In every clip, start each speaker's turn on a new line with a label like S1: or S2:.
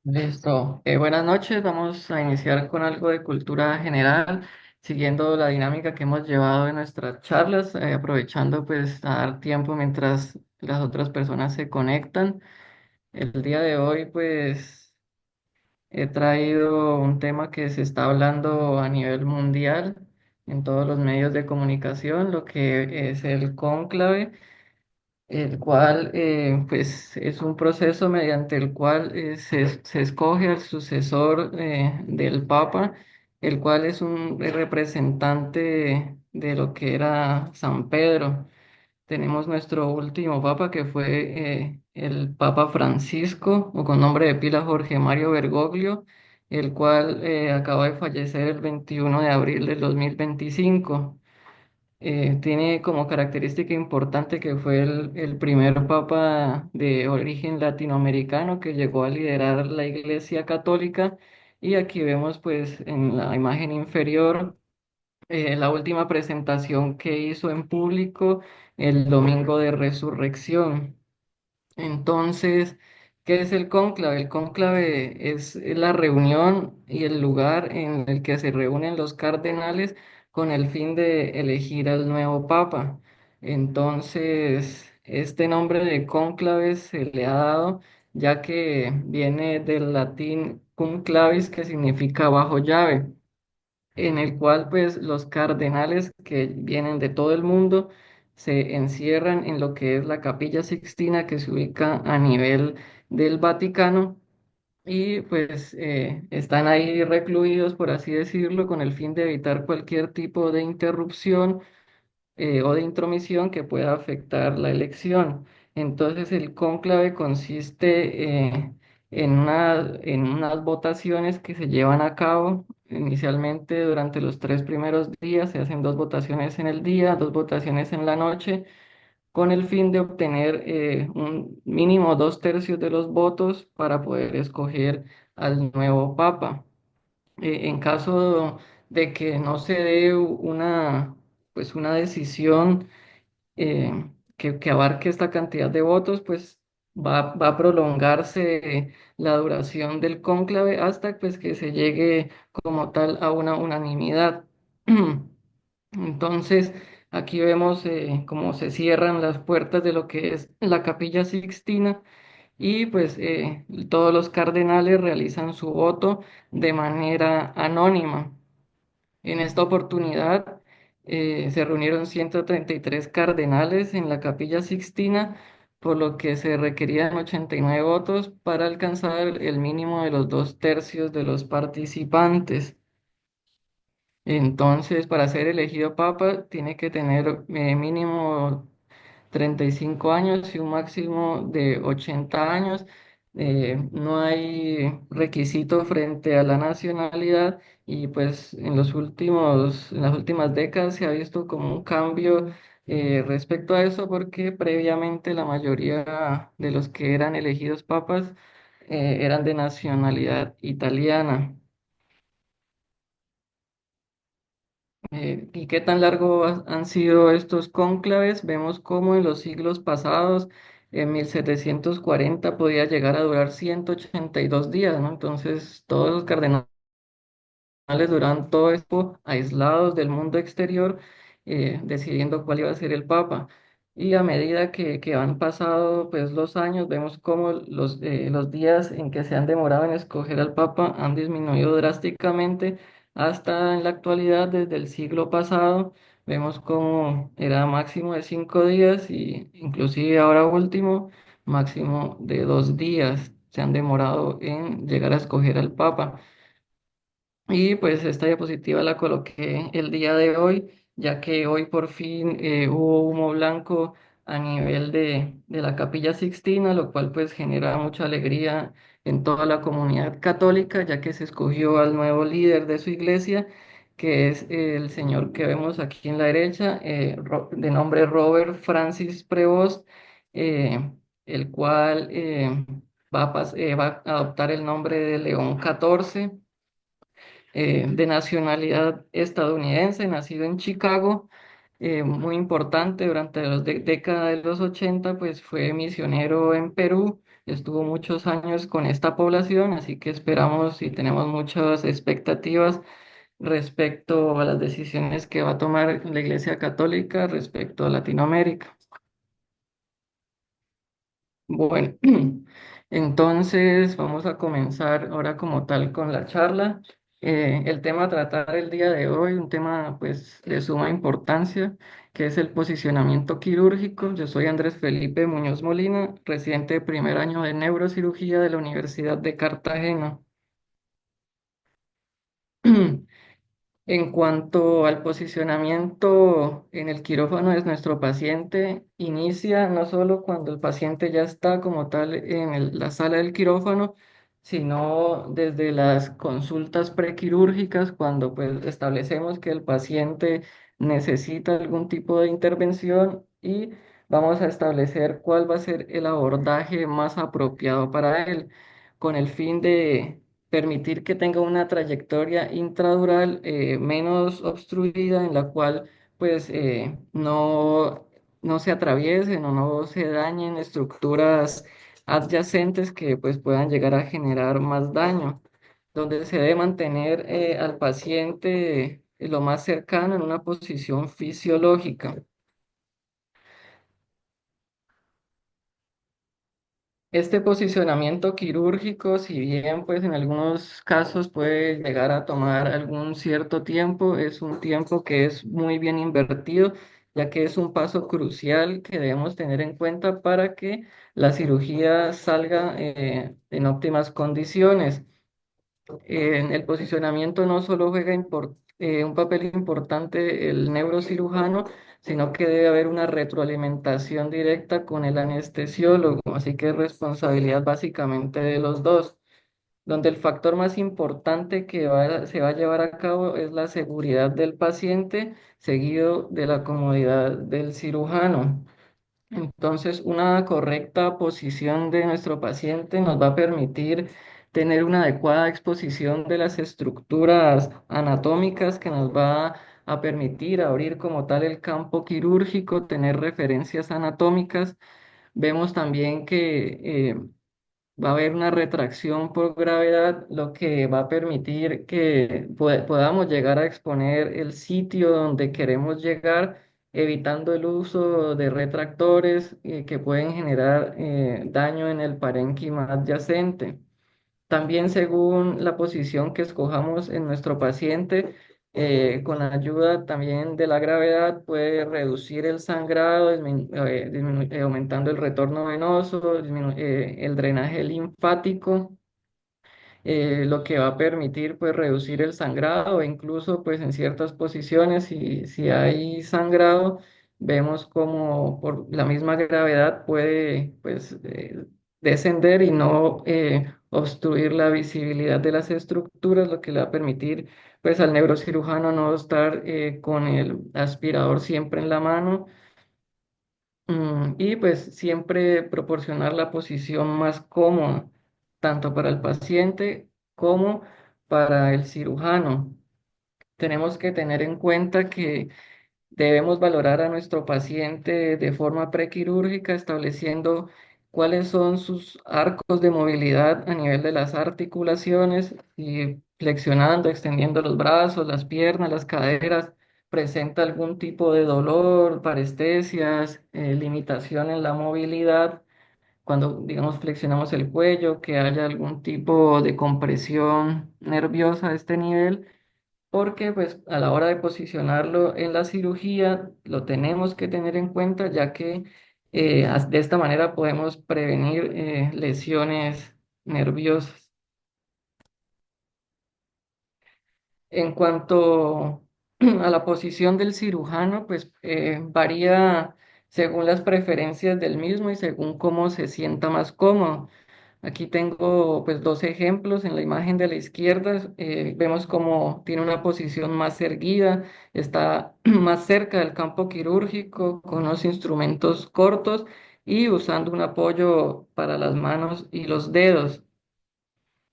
S1: Listo. Buenas noches. Vamos a iniciar con algo de cultura general, siguiendo la dinámica que hemos llevado en nuestras charlas, aprovechando pues a dar tiempo mientras las otras personas se conectan. El día de hoy pues he traído un tema que se está hablando a nivel mundial en todos los medios de comunicación, lo que es el cónclave, el cual pues es un proceso mediante el cual se escoge al sucesor del Papa, el cual es un representante de lo que era San Pedro. Tenemos nuestro último Papa que fue el Papa Francisco, o con nombre de pila Jorge Mario Bergoglio, el cual acaba de fallecer el 21 de abril del 2025. Tiene como característica importante que fue el primer papa de origen latinoamericano que llegó a liderar la Iglesia Católica. Y aquí vemos pues en la imagen inferior la última presentación que hizo en público el domingo de Resurrección. Entonces, ¿qué es el cónclave? El cónclave es la reunión y el lugar en el que se reúnen los cardenales con el fin de elegir al nuevo papa. Entonces, este nombre de cónclave se le ha dado ya que viene del latín cum clavis, que significa bajo llave, en el cual pues los cardenales que vienen de todo el mundo se encierran en lo que es la Capilla Sixtina, que se ubica a nivel del Vaticano, y pues están ahí recluidos, por así decirlo, con el fin de evitar cualquier tipo de interrupción o de intromisión que pueda afectar la elección. Entonces, el cónclave consiste en unas votaciones que se llevan a cabo inicialmente durante los 3 primeros días. Se hacen dos votaciones en el día, dos votaciones en la noche, con el fin de obtener un mínimo 2/3 de los votos para poder escoger al nuevo papa. En caso de que no se dé pues una decisión que abarque esta cantidad de votos, pues va a prolongarse la duración del cónclave hasta pues que se llegue como tal a una unanimidad. Entonces, aquí vemos cómo se cierran las puertas de lo que es la Capilla Sixtina, y pues todos los cardenales realizan su voto de manera anónima. En esta oportunidad se reunieron 133 cardenales en la Capilla Sixtina, por lo que se requerían 89 votos para alcanzar el mínimo de los 2/3 de los participantes. Entonces, para ser elegido papa, tiene que tener mínimo 35 años y un máximo de 80 años. No hay requisito frente a la nacionalidad, y pues en las últimas décadas se ha visto como un cambio respecto a eso, porque previamente la mayoría de los que eran elegidos papas eran de nacionalidad italiana. ¿Y qué tan largos han sido estos cónclaves? Vemos cómo en los siglos pasados, en 1740, podía llegar a durar 182 días, ¿no? Entonces, todos los cardenales duraban todo esto aislados del mundo exterior, decidiendo cuál iba a ser el papa. Y a medida que han pasado pues, los años, vemos cómo los días en que se han demorado en escoger al papa han disminuido drásticamente hasta en la actualidad. Desde el siglo pasado, vemos cómo era máximo de 5 días, y inclusive ahora último, máximo de 2 días se han demorado en llegar a escoger al papa. Y pues esta diapositiva la coloqué el día de hoy, ya que hoy por fin hubo humo blanco a nivel de la Capilla Sixtina, lo cual pues genera mucha alegría en toda la comunidad católica, ya que se escogió al nuevo líder de su iglesia, que es el señor que vemos aquí en la derecha, de nombre Robert Francis Prevost, eh, el cual va a adoptar el nombre de León XIV, de nacionalidad estadounidense, nacido en Chicago. muy importante durante la década de los 80, pues fue misionero en Perú, estuvo muchos años con esta población, así que esperamos y tenemos muchas expectativas respecto a las decisiones que va a tomar la Iglesia Católica respecto a Latinoamérica. Bueno, entonces vamos a comenzar ahora como tal con la charla. El tema a tratar el día de hoy, un tema pues de suma importancia, que es el posicionamiento quirúrgico. Yo soy Andrés Felipe Muñoz Molina, residente de primer año de neurocirugía de la Universidad de Cartagena. En cuanto al posicionamiento en el quirófano de nuestro paciente, inicia no solo cuando el paciente ya está como tal en la sala del quirófano, sino desde las consultas prequirúrgicas, cuando pues establecemos que el paciente necesita algún tipo de intervención y vamos a establecer cuál va a ser el abordaje más apropiado para él, con el fin de permitir que tenga una trayectoria intradural menos obstruida en la cual pues no se atraviesen o no se dañen estructuras adyacentes que pues puedan llegar a generar más daño, donde se debe mantener al paciente lo más cercano en una posición fisiológica. Este posicionamiento quirúrgico, si bien pues en algunos casos puede llegar a tomar algún cierto tiempo, es un tiempo que es muy bien invertido, ya que es un paso crucial que debemos tener en cuenta para que la cirugía salga en óptimas condiciones. En el posicionamiento no solo juega un papel importante el neurocirujano, sino que debe haber una retroalimentación directa con el anestesiólogo, así que es responsabilidad básicamente de los dos, donde el factor más importante que se va a llevar a cabo es la seguridad del paciente, seguido de la comodidad del cirujano. Entonces, una correcta posición de nuestro paciente nos va a permitir tener una adecuada exposición de las estructuras anatómicas que nos va a permitir abrir como tal el campo quirúrgico, tener referencias anatómicas. Vemos también que va a haber una retracción por gravedad, lo que va a permitir que podamos llegar a exponer el sitio donde queremos llegar, evitando el uso de retractores que pueden generar daño en el parénquima adyacente. También según la posición que escojamos en nuestro paciente, con la ayuda también de la gravedad puede reducir el sangrado, aumentando el retorno venoso, el drenaje linfático, lo que va a permitir pues reducir el sangrado e incluso pues en ciertas posiciones si hay sangrado vemos como por la misma gravedad puede pues descender y no obstruir la visibilidad de las estructuras, lo que le va a permitir pues al neurocirujano no estar con el aspirador siempre en la mano. Y pues siempre proporcionar la posición más cómoda, tanto para el paciente como para el cirujano. Tenemos que tener en cuenta que debemos valorar a nuestro paciente de forma prequirúrgica, estableciendo cuáles son sus arcos de movilidad a nivel de las articulaciones y flexionando, extendiendo los brazos, las piernas, las caderas. Presenta algún tipo de dolor, parestesias, limitación en la movilidad. Cuando, digamos, flexionamos el cuello, que haya algún tipo de compresión nerviosa a este nivel porque pues a la hora de posicionarlo en la cirugía lo tenemos que tener en cuenta ya que de esta manera podemos prevenir lesiones nerviosas. En cuanto a la posición del cirujano, pues varía según las preferencias del mismo y según cómo se sienta más cómodo. Aquí tengo pues dos ejemplos. En la imagen de la izquierda vemos como tiene una posición más erguida, está más cerca del campo quirúrgico, con los instrumentos cortos y usando un apoyo para las manos y los dedos.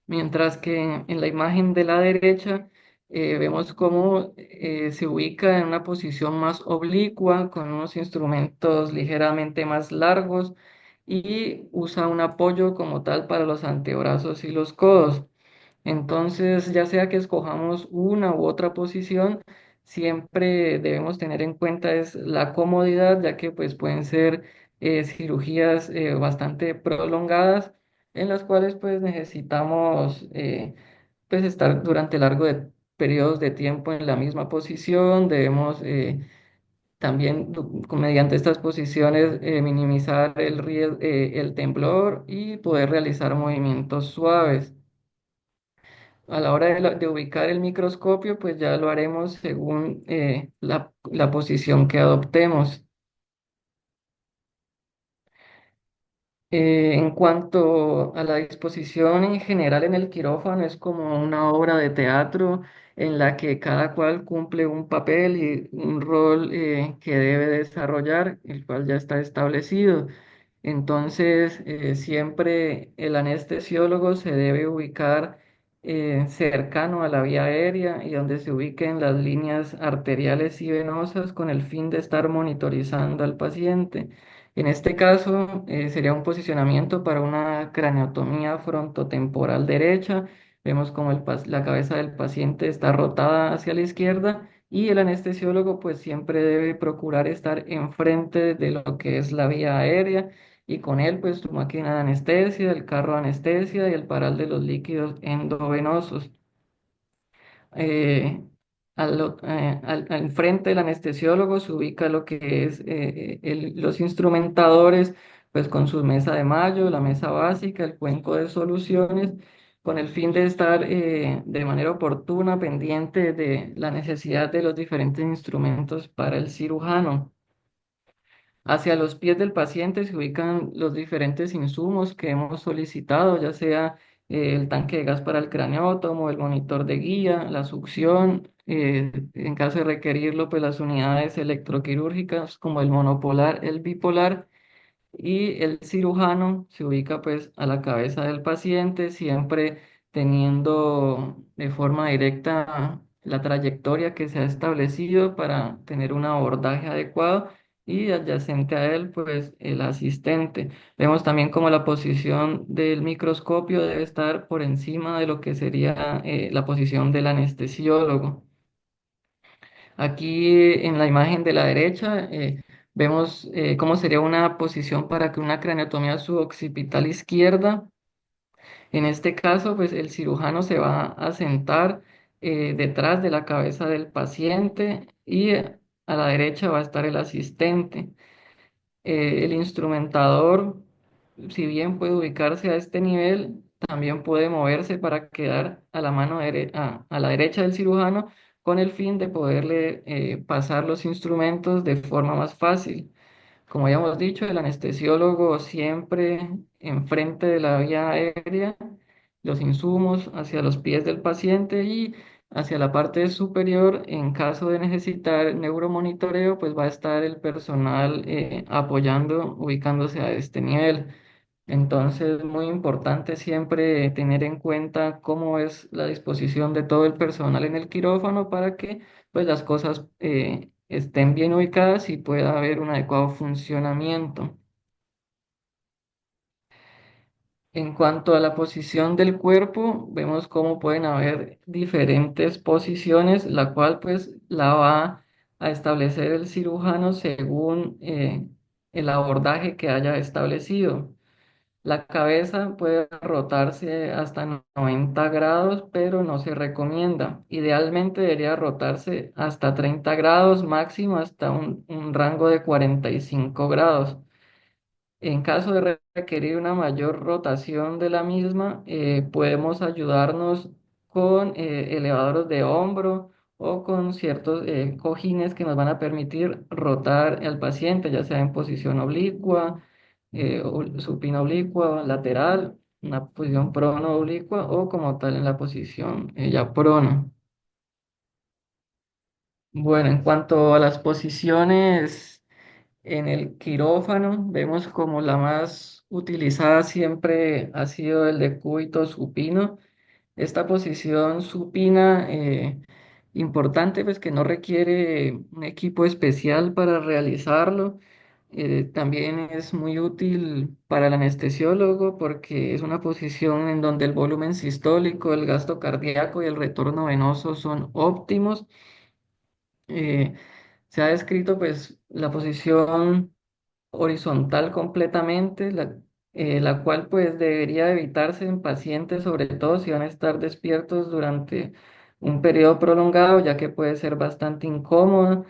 S1: Mientras que en la imagen de la derecha Vemos cómo se ubica en una posición más oblicua, con unos instrumentos ligeramente más largos y usa un apoyo como tal para los antebrazos y los codos. Entonces, ya sea que escojamos una u otra posición, siempre debemos tener en cuenta es la comodidad, ya que pues pueden ser cirugías bastante prolongadas en las cuales pues necesitamos pues estar durante largo de periodos de tiempo en la misma posición. Debemos también mediante estas posiciones minimizar el temblor y poder realizar movimientos suaves. A la hora de ubicar el microscopio, pues ya lo haremos según la posición que adoptemos. En cuanto a la disposición en general en el quirófano, es como una obra de teatro en la que cada cual cumple un papel y un rol que debe desarrollar, el cual ya está establecido. Entonces, siempre el anestesiólogo se debe ubicar cercano a la vía aérea y donde se ubiquen las líneas arteriales y venosas con el fin de estar monitorizando al paciente. En este caso, sería un posicionamiento para una craneotomía frontotemporal derecha. Vemos como la cabeza del paciente está rotada hacia la izquierda y el anestesiólogo pues siempre debe procurar estar enfrente de lo que es la vía aérea y con él pues su máquina de anestesia, el carro de anestesia y el paral de los líquidos endovenosos. Eh, al frente del anestesiólogo se ubica lo que es los instrumentadores, pues con su mesa de mallo, la mesa básica, el cuenco de soluciones, con el fin de estar de manera oportuna pendiente de la necesidad de los diferentes instrumentos para el cirujano. Hacia los pies del paciente se ubican los diferentes insumos que hemos solicitado, ya sea el tanque de gas para el craneótomo, el monitor de guía, la succión, en caso de requerirlo, pues las unidades electroquirúrgicas como el monopolar, el bipolar y el cirujano se ubica pues a la cabeza del paciente, siempre teniendo de forma directa la trayectoria que se ha establecido para tener un abordaje adecuado y adyacente a él pues el asistente. Vemos también como la posición del microscopio debe estar por encima de lo que sería la posición del anestesiólogo. Aquí en la imagen de la derecha vemos cómo sería una posición para que una craneotomía suboccipital izquierda. En este caso, pues el cirujano se va a sentar detrás de la cabeza del paciente y a la derecha va a estar el asistente. El instrumentador, si bien puede ubicarse a este nivel, también puede moverse para quedar a la a la derecha del cirujano con el fin de poderle pasar los instrumentos de forma más fácil. Como ya hemos dicho, el anestesiólogo siempre enfrente de la vía aérea, los insumos hacia los pies del paciente y hacia la parte superior, en caso de necesitar neuromonitoreo, pues va a estar el personal apoyando, ubicándose a este nivel. Entonces, muy importante siempre tener en cuenta cómo es la disposición de todo el personal en el quirófano para que pues las cosas estén bien ubicadas y pueda haber un adecuado funcionamiento. En cuanto a la posición del cuerpo, vemos cómo pueden haber diferentes posiciones, la cual pues la va a establecer el cirujano según el abordaje que haya establecido. La cabeza puede rotarse hasta 90 grados, pero no se recomienda. Idealmente debería rotarse hasta 30 grados, máximo hasta un rango de 45 grados. En caso de requerir una mayor rotación de la misma, podemos ayudarnos con elevadores de hombro o con ciertos cojines que nos van a permitir rotar al paciente, ya sea en posición oblicua, supina oblicua, lateral, una posición prono oblicua o como tal en la posición ya prono. Bueno, en cuanto a las posiciones en el quirófano, vemos como la más utilizada siempre ha sido el de cúbito supino. Esta posición supina Importante, pues que no requiere un equipo especial para realizarlo. También es muy útil para el anestesiólogo porque es una posición en donde el volumen sistólico, el gasto cardíaco y el retorno venoso son óptimos. Eh, Se ha descrito pues la posición horizontal completamente, la cual pues debería evitarse en pacientes, sobre todo si van a estar despiertos durante un periodo prolongado, ya que puede ser bastante incómoda.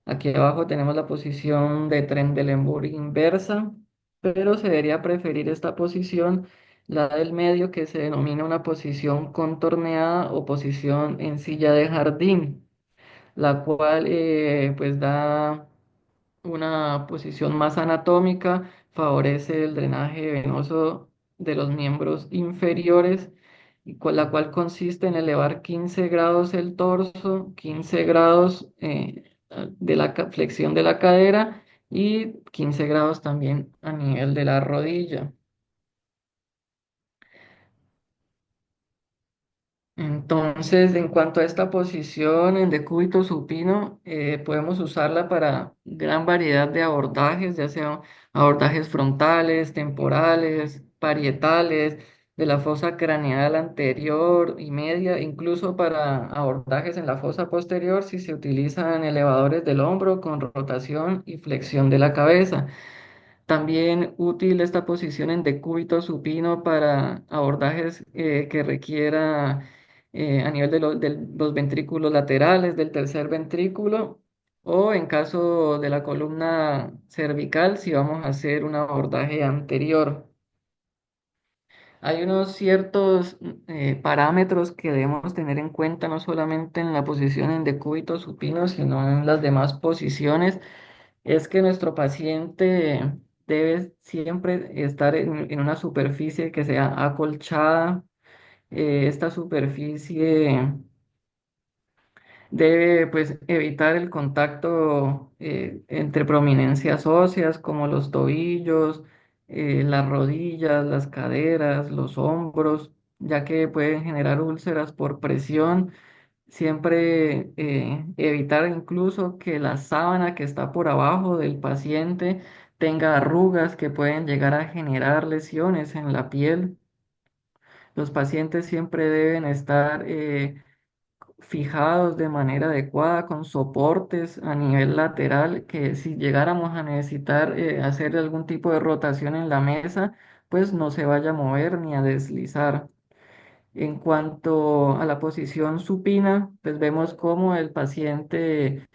S1: Aquí abajo tenemos la posición de Trendelenburg inversa, pero se debería preferir esta posición, la del medio, que se denomina una posición contorneada o posición en silla de jardín, la cual pues da una posición más anatómica, favorece el drenaje venoso de los miembros inferiores, la cual consiste en elevar 15 grados el torso, 15 grados de la flexión de la cadera y 15 grados también a nivel de la rodilla. Entonces, en cuanto a esta posición en decúbito supino, podemos usarla para gran variedad de abordajes, ya sea abordajes frontales, temporales, parietales, de la fosa craneal anterior y media, incluso para abordajes en la fosa posterior si se utilizan elevadores del hombro con rotación y flexión de la cabeza. También útil esta posición en decúbito supino para abordajes que requiera a nivel de los ventrículos laterales, del tercer ventrículo, o en caso de la columna cervical, si vamos a hacer un abordaje anterior. Hay unos ciertos parámetros que debemos tener en cuenta, no solamente en la posición en decúbito supino, sino en las demás posiciones. Es que nuestro paciente debe siempre estar en una superficie que sea acolchada. Esta superficie debe pues evitar el contacto entre prominencias óseas como los tobillos, las rodillas, las caderas, los hombros, ya que pueden generar úlceras por presión. Siempre evitar incluso que la sábana que está por abajo del paciente tenga arrugas que pueden llegar a generar lesiones en la piel. Los pacientes siempre deben estar fijados de manera adecuada con soportes a nivel lateral que si llegáramos a necesitar hacer algún tipo de rotación en la mesa, pues no se vaya a mover ni a deslizar. En cuanto a la posición supina, pues vemos cómo el paciente,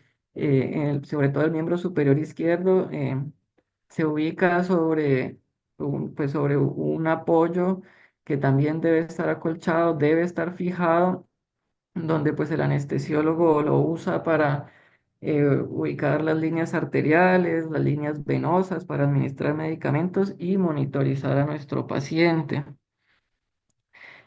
S1: sobre todo el miembro superior izquierdo, se ubica pues sobre un apoyo que también debe estar acolchado, debe estar fijado, donde pues el anestesiólogo lo usa para ubicar las líneas arteriales, las líneas venosas para administrar medicamentos y monitorizar a nuestro paciente.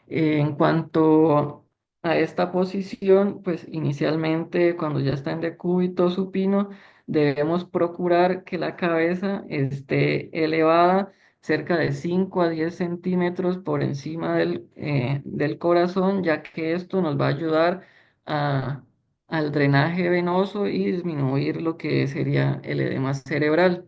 S1: En cuanto a esta posición, pues inicialmente cuando ya está en decúbito supino, debemos procurar que la cabeza esté elevada cerca de 5 a 10 centímetros por encima del corazón, ya que esto nos va a ayudar a- al drenaje venoso y disminuir lo que sería el edema cerebral.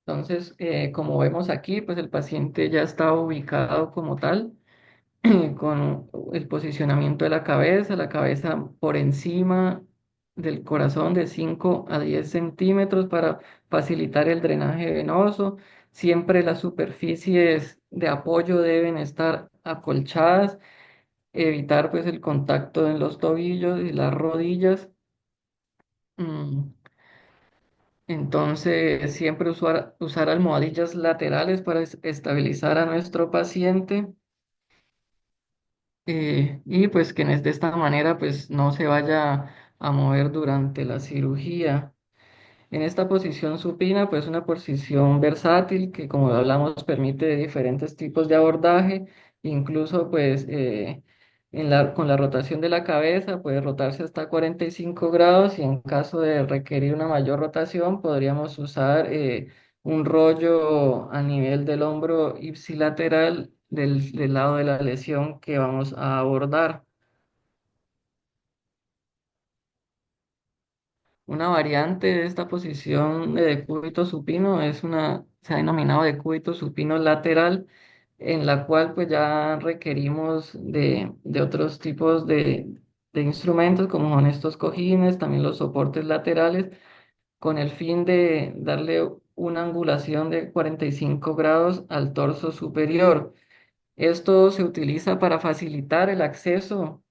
S1: Entonces, como vemos aquí, pues el paciente ya está ubicado como tal, con el posicionamiento de la cabeza por encima del corazón de 5 a 10 centímetros para facilitar el drenaje venoso. Siempre las superficies de apoyo deben estar acolchadas, evitar pues el contacto en los tobillos y las rodillas. Mm, Entonces, siempre usar almohadillas laterales para estabilizar a nuestro paciente, y pues que de esta manera pues no se vaya a mover durante la cirugía. En esta posición supina, pues una posición versátil que como hablamos permite diferentes tipos de abordaje, incluso pues con la rotación de la cabeza puede rotarse hasta 45 grados y en caso de requerir una mayor rotación podríamos usar un rollo a nivel del hombro ipsilateral del lado de la lesión que vamos a abordar. Una variante de esta posición de decúbito supino se ha denominado decúbito supino lateral, en la cual pues ya requerimos de otros tipos de instrumentos, como son estos cojines, también los soportes laterales, con el fin de darle una angulación de 45 grados al torso superior. Esto se utiliza para facilitar el acceso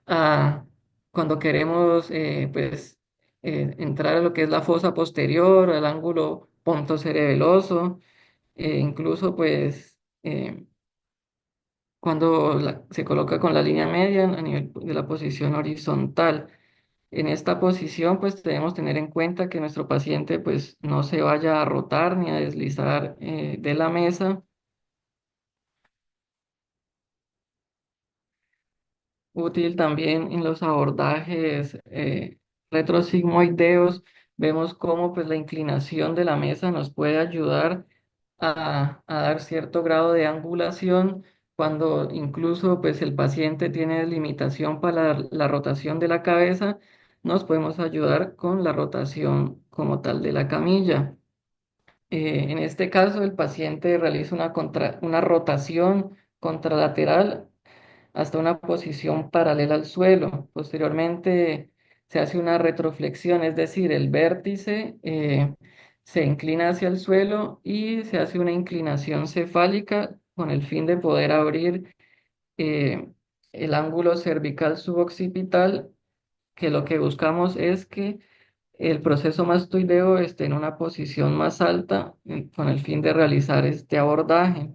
S1: a cuando queremos entrar a lo que es la fosa posterior, al ángulo pontocerebeloso, incluso cuando se coloca con la línea media a nivel de la posición horizontal. En esta posición pues debemos tener en cuenta que nuestro paciente pues no se vaya a rotar ni a deslizar de la mesa. Útil también en los abordajes retrosigmoideos. Vemos cómo pues, la inclinación de la mesa nos puede ayudar a dar cierto grado de angulación cuando incluso pues, el paciente tiene limitación para la rotación de la cabeza. Nos podemos ayudar con la rotación como tal de la camilla. En este caso, el paciente realiza una rotación contralateral hasta una posición paralela al suelo. Posteriormente se hace una retroflexión, es decir, el vértice se inclina hacia el suelo y se hace una inclinación cefálica con el fin de poder abrir eh, el ángulo cervical suboccipital, que lo que buscamos es que el proceso mastoideo esté en una posición más alta con el fin de realizar este abordaje.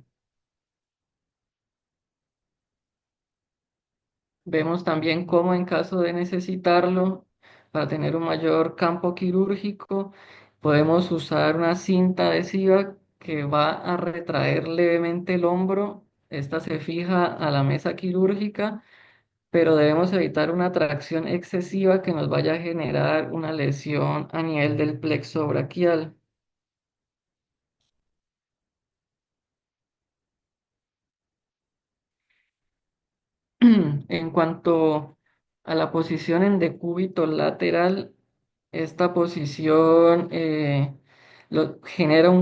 S1: Vemos también cómo en caso de necesitarlo, para tener un mayor campo quirúrgico, podemos usar una cinta adhesiva que va a retraer levemente el hombro. Esta se fija a la mesa quirúrgica, pero debemos evitar una tracción excesiva que nos vaya a generar una lesión a nivel del plexo braquial. En cuanto a la posición en decúbito lateral, esta posición genera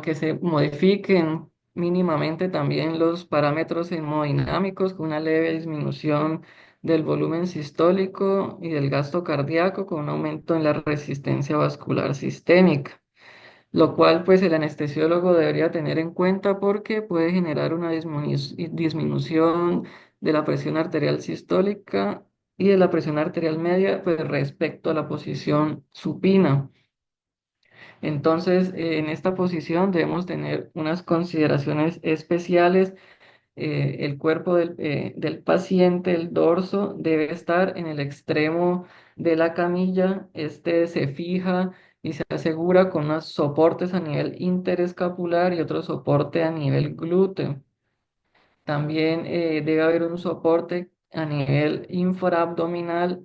S1: que se modifiquen mínimamente también los parámetros hemodinámicos con una leve disminución del volumen sistólico y del gasto cardíaco con un aumento en la resistencia vascular sistémica, lo cual pues el anestesiólogo debería tener en cuenta porque puede generar una disminución de la presión arterial sistólica y de la presión arterial media pues respecto a la posición supina. Entonces, en esta posición debemos tener unas consideraciones especiales. El cuerpo del paciente, el dorso, debe estar en el extremo de la camilla. Este se fija y se asegura con unos soportes a nivel interescapular y otro soporte a nivel glúteo. También debe haber un soporte a nivel infraabdominal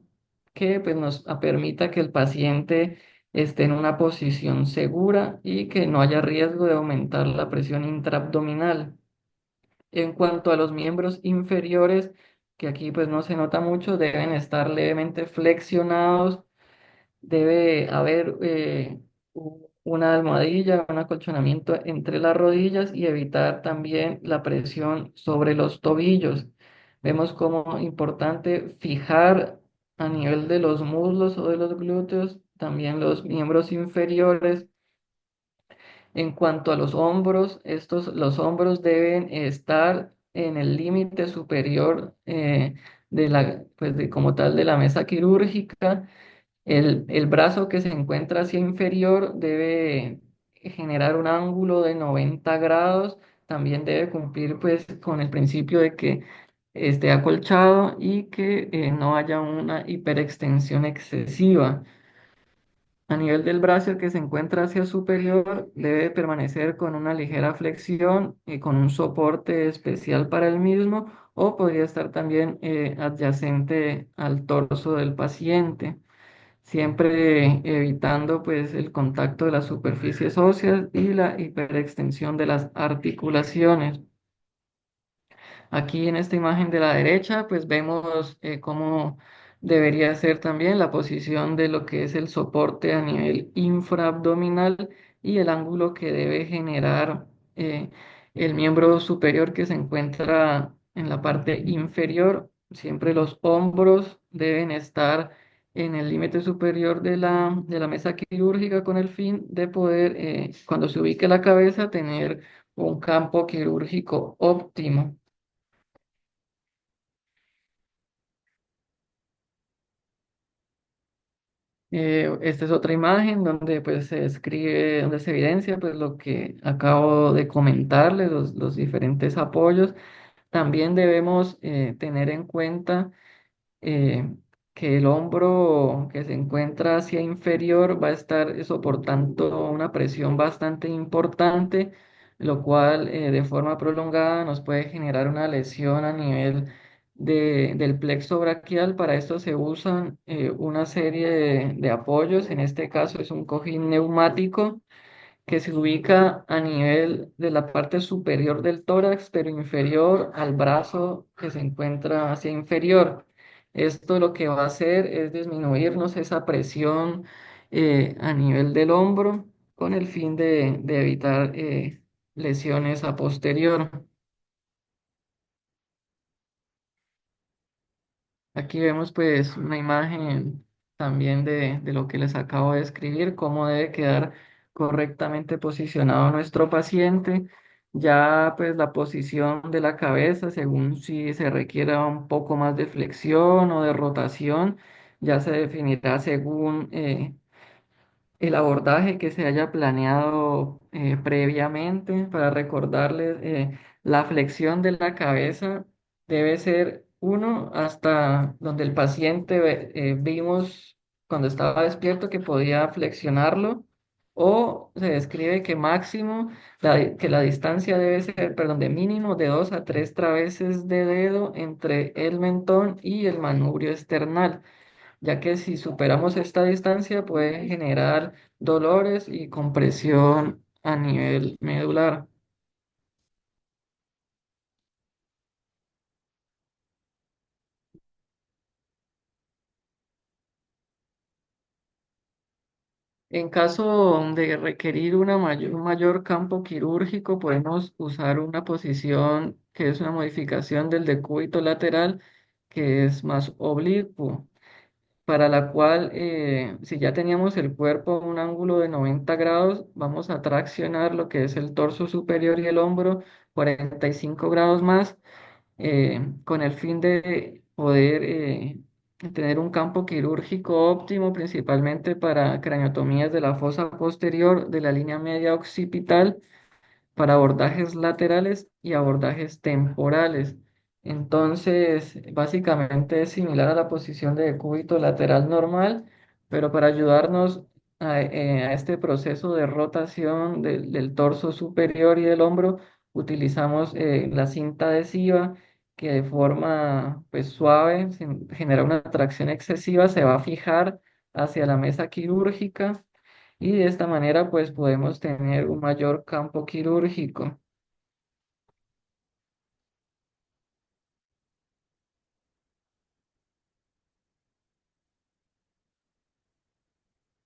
S1: que pues, nos permita que el paciente esté en una posición segura y que no haya riesgo de aumentar la presión intraabdominal. En cuanto a los miembros inferiores, que aquí pues no se nota mucho, deben estar levemente flexionados. Debe haber una almohadilla, un acolchonamiento entre las rodillas y evitar también la presión sobre los tobillos. Vemos como importante fijar a nivel de los muslos o de los glúteos, también los miembros inferiores. En cuanto a los hombros, los hombros deben estar en el límite superior como tal de la mesa quirúrgica. El brazo que se encuentra hacia inferior debe generar un ángulo de 90 grados. También debe cumplir pues con el principio de que esté acolchado y que no haya una hiperextensión excesiva. A nivel del brazo que se encuentra hacia superior, debe permanecer con una ligera flexión y con un soporte especial para el mismo, o podría estar también adyacente al torso del paciente. siempre evitando pues el contacto de las superficies óseas y la hiperextensión de las articulaciones. Aquí en esta imagen de la derecha, pues vemos cómo debería ser también la posición de lo que es el soporte a nivel infraabdominal y el ángulo que debe generar eh, el miembro superior que se encuentra en la parte inferior. Siempre los hombros deben estar en el límite superior de la mesa quirúrgica con el fin de poder, cuando se ubique la cabeza, tener un campo quirúrgico óptimo. Esta es otra imagen donde pues se describe, donde se evidencia pues lo que acabo de comentarles, los diferentes apoyos. También debemos tener en cuenta eh, que el hombro que se encuentra hacia inferior va a estar soportando una presión bastante importante, lo cual de forma prolongada nos puede generar una lesión a nivel del plexo braquial. Para esto se usan una serie de apoyos, en este caso es un cojín neumático que se ubica a nivel de la parte superior del tórax, pero inferior al brazo que se encuentra hacia inferior. Esto lo que va a hacer es disminuirnos esa presión a nivel del hombro con el fin de evitar lesiones a posterior. Aquí vemos pues una imagen también de lo que les acabo de escribir, cómo debe quedar correctamente posicionado nuestro paciente. Ya pues la posición de la cabeza, según si se requiera un poco más de flexión o de rotación, ya se definirá según el abordaje que se haya planeado previamente. Para recordarles, la flexión de la cabeza debe ser uno hasta donde el paciente vimos cuando estaba despierto que podía flexionarlo, o se describe que máximo, que la distancia debe ser, perdón, de mínimo de 2 a 3 traveses de dedo entre el mentón y el manubrio esternal, ya que si superamos esta distancia puede generar dolores y compresión a nivel medular. En caso de requerir un mayor campo quirúrgico, podemos usar una posición que es una modificación del decúbito lateral, que es más oblicuo, para la cual, si ya teníamos el cuerpo a un ángulo de 90 grados, vamos a traccionar lo que es el torso superior y el hombro 45 grados más, con el fin de poder tener un campo quirúrgico óptimo, principalmente para craniotomías de la fosa posterior de la línea media occipital, para abordajes laterales y abordajes temporales. Entonces, básicamente es similar a la posición de decúbito lateral normal, pero para ayudarnos a este proceso de rotación del torso superior y del hombro, utilizamos la cinta adhesiva, que de forma pues suave, sin generar una tracción excesiva, se va a fijar hacia la mesa quirúrgica, y de esta manera pues podemos tener un mayor campo quirúrgico.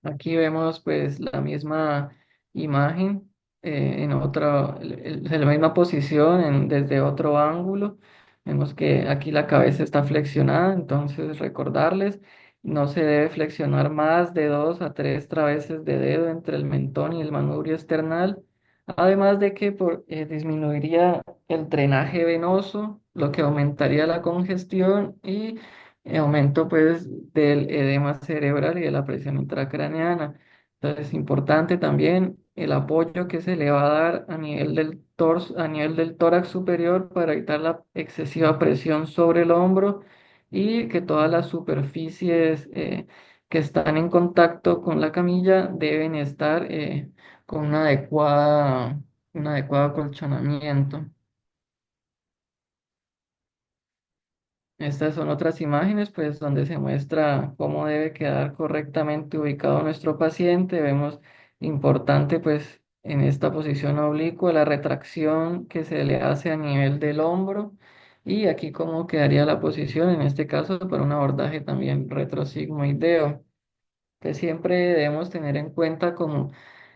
S1: Aquí vemos pues la misma imagen en otra, en la misma posición, desde otro ángulo. Vemos que aquí la cabeza está flexionada, entonces recordarles, no se debe flexionar más de 2 a 3 traveses de dedo entre el mentón y el manubrio esternal. Además de que disminuiría el drenaje venoso, lo que aumentaría la congestión y aumento pues del edema cerebral y de la presión intracraneana. Entonces es importante también el apoyo que se le va a dar a nivel del torso, a nivel del tórax superior, para evitar la excesiva presión sobre el hombro, y que todas las superficies que están en contacto con la camilla deben estar con un adecuado acolchonamiento. Estas son otras imágenes, pues, donde se muestra cómo debe quedar correctamente ubicado nuestro paciente. Vemos importante, pues, en esta posición oblicua, la retracción que se le hace a nivel del hombro. Y aquí cómo quedaría la posición, en este caso, para un abordaje también retrosigmoideo, que siempre debemos tener en cuenta como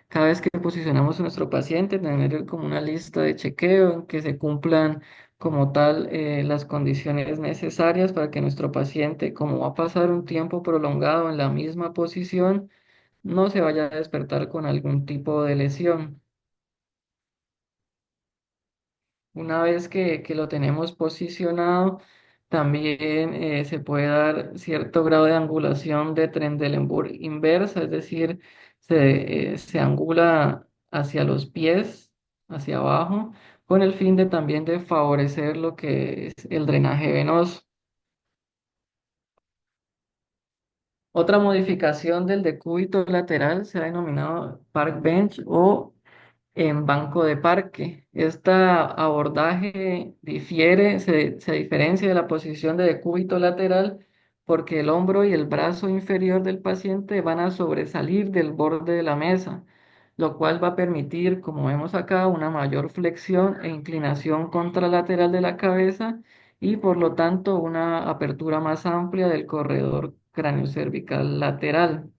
S1: cada vez que posicionamos a nuestro paciente, tener como una lista de chequeo en que se cumplan como tal las condiciones necesarias para que nuestro paciente, como va a pasar un tiempo prolongado en la misma posición, no se vaya a despertar con algún tipo de lesión. Una vez que lo tenemos posicionado, también se puede dar cierto grado de angulación de Trendelenburg inversa, es decir, se angula hacia los pies, hacia abajo, con el fin de también de favorecer lo que es el drenaje venoso. Otra modificación del decúbito lateral se ha denominado park bench o en banco de parque. Este abordaje se diferencia de la posición de decúbito lateral porque el hombro y el brazo inferior del paciente van a sobresalir del borde de la mesa, lo cual va a permitir, como vemos acá, una mayor flexión e inclinación contralateral de la cabeza y por lo tanto una apertura más amplia del corredor craneocervical lateral.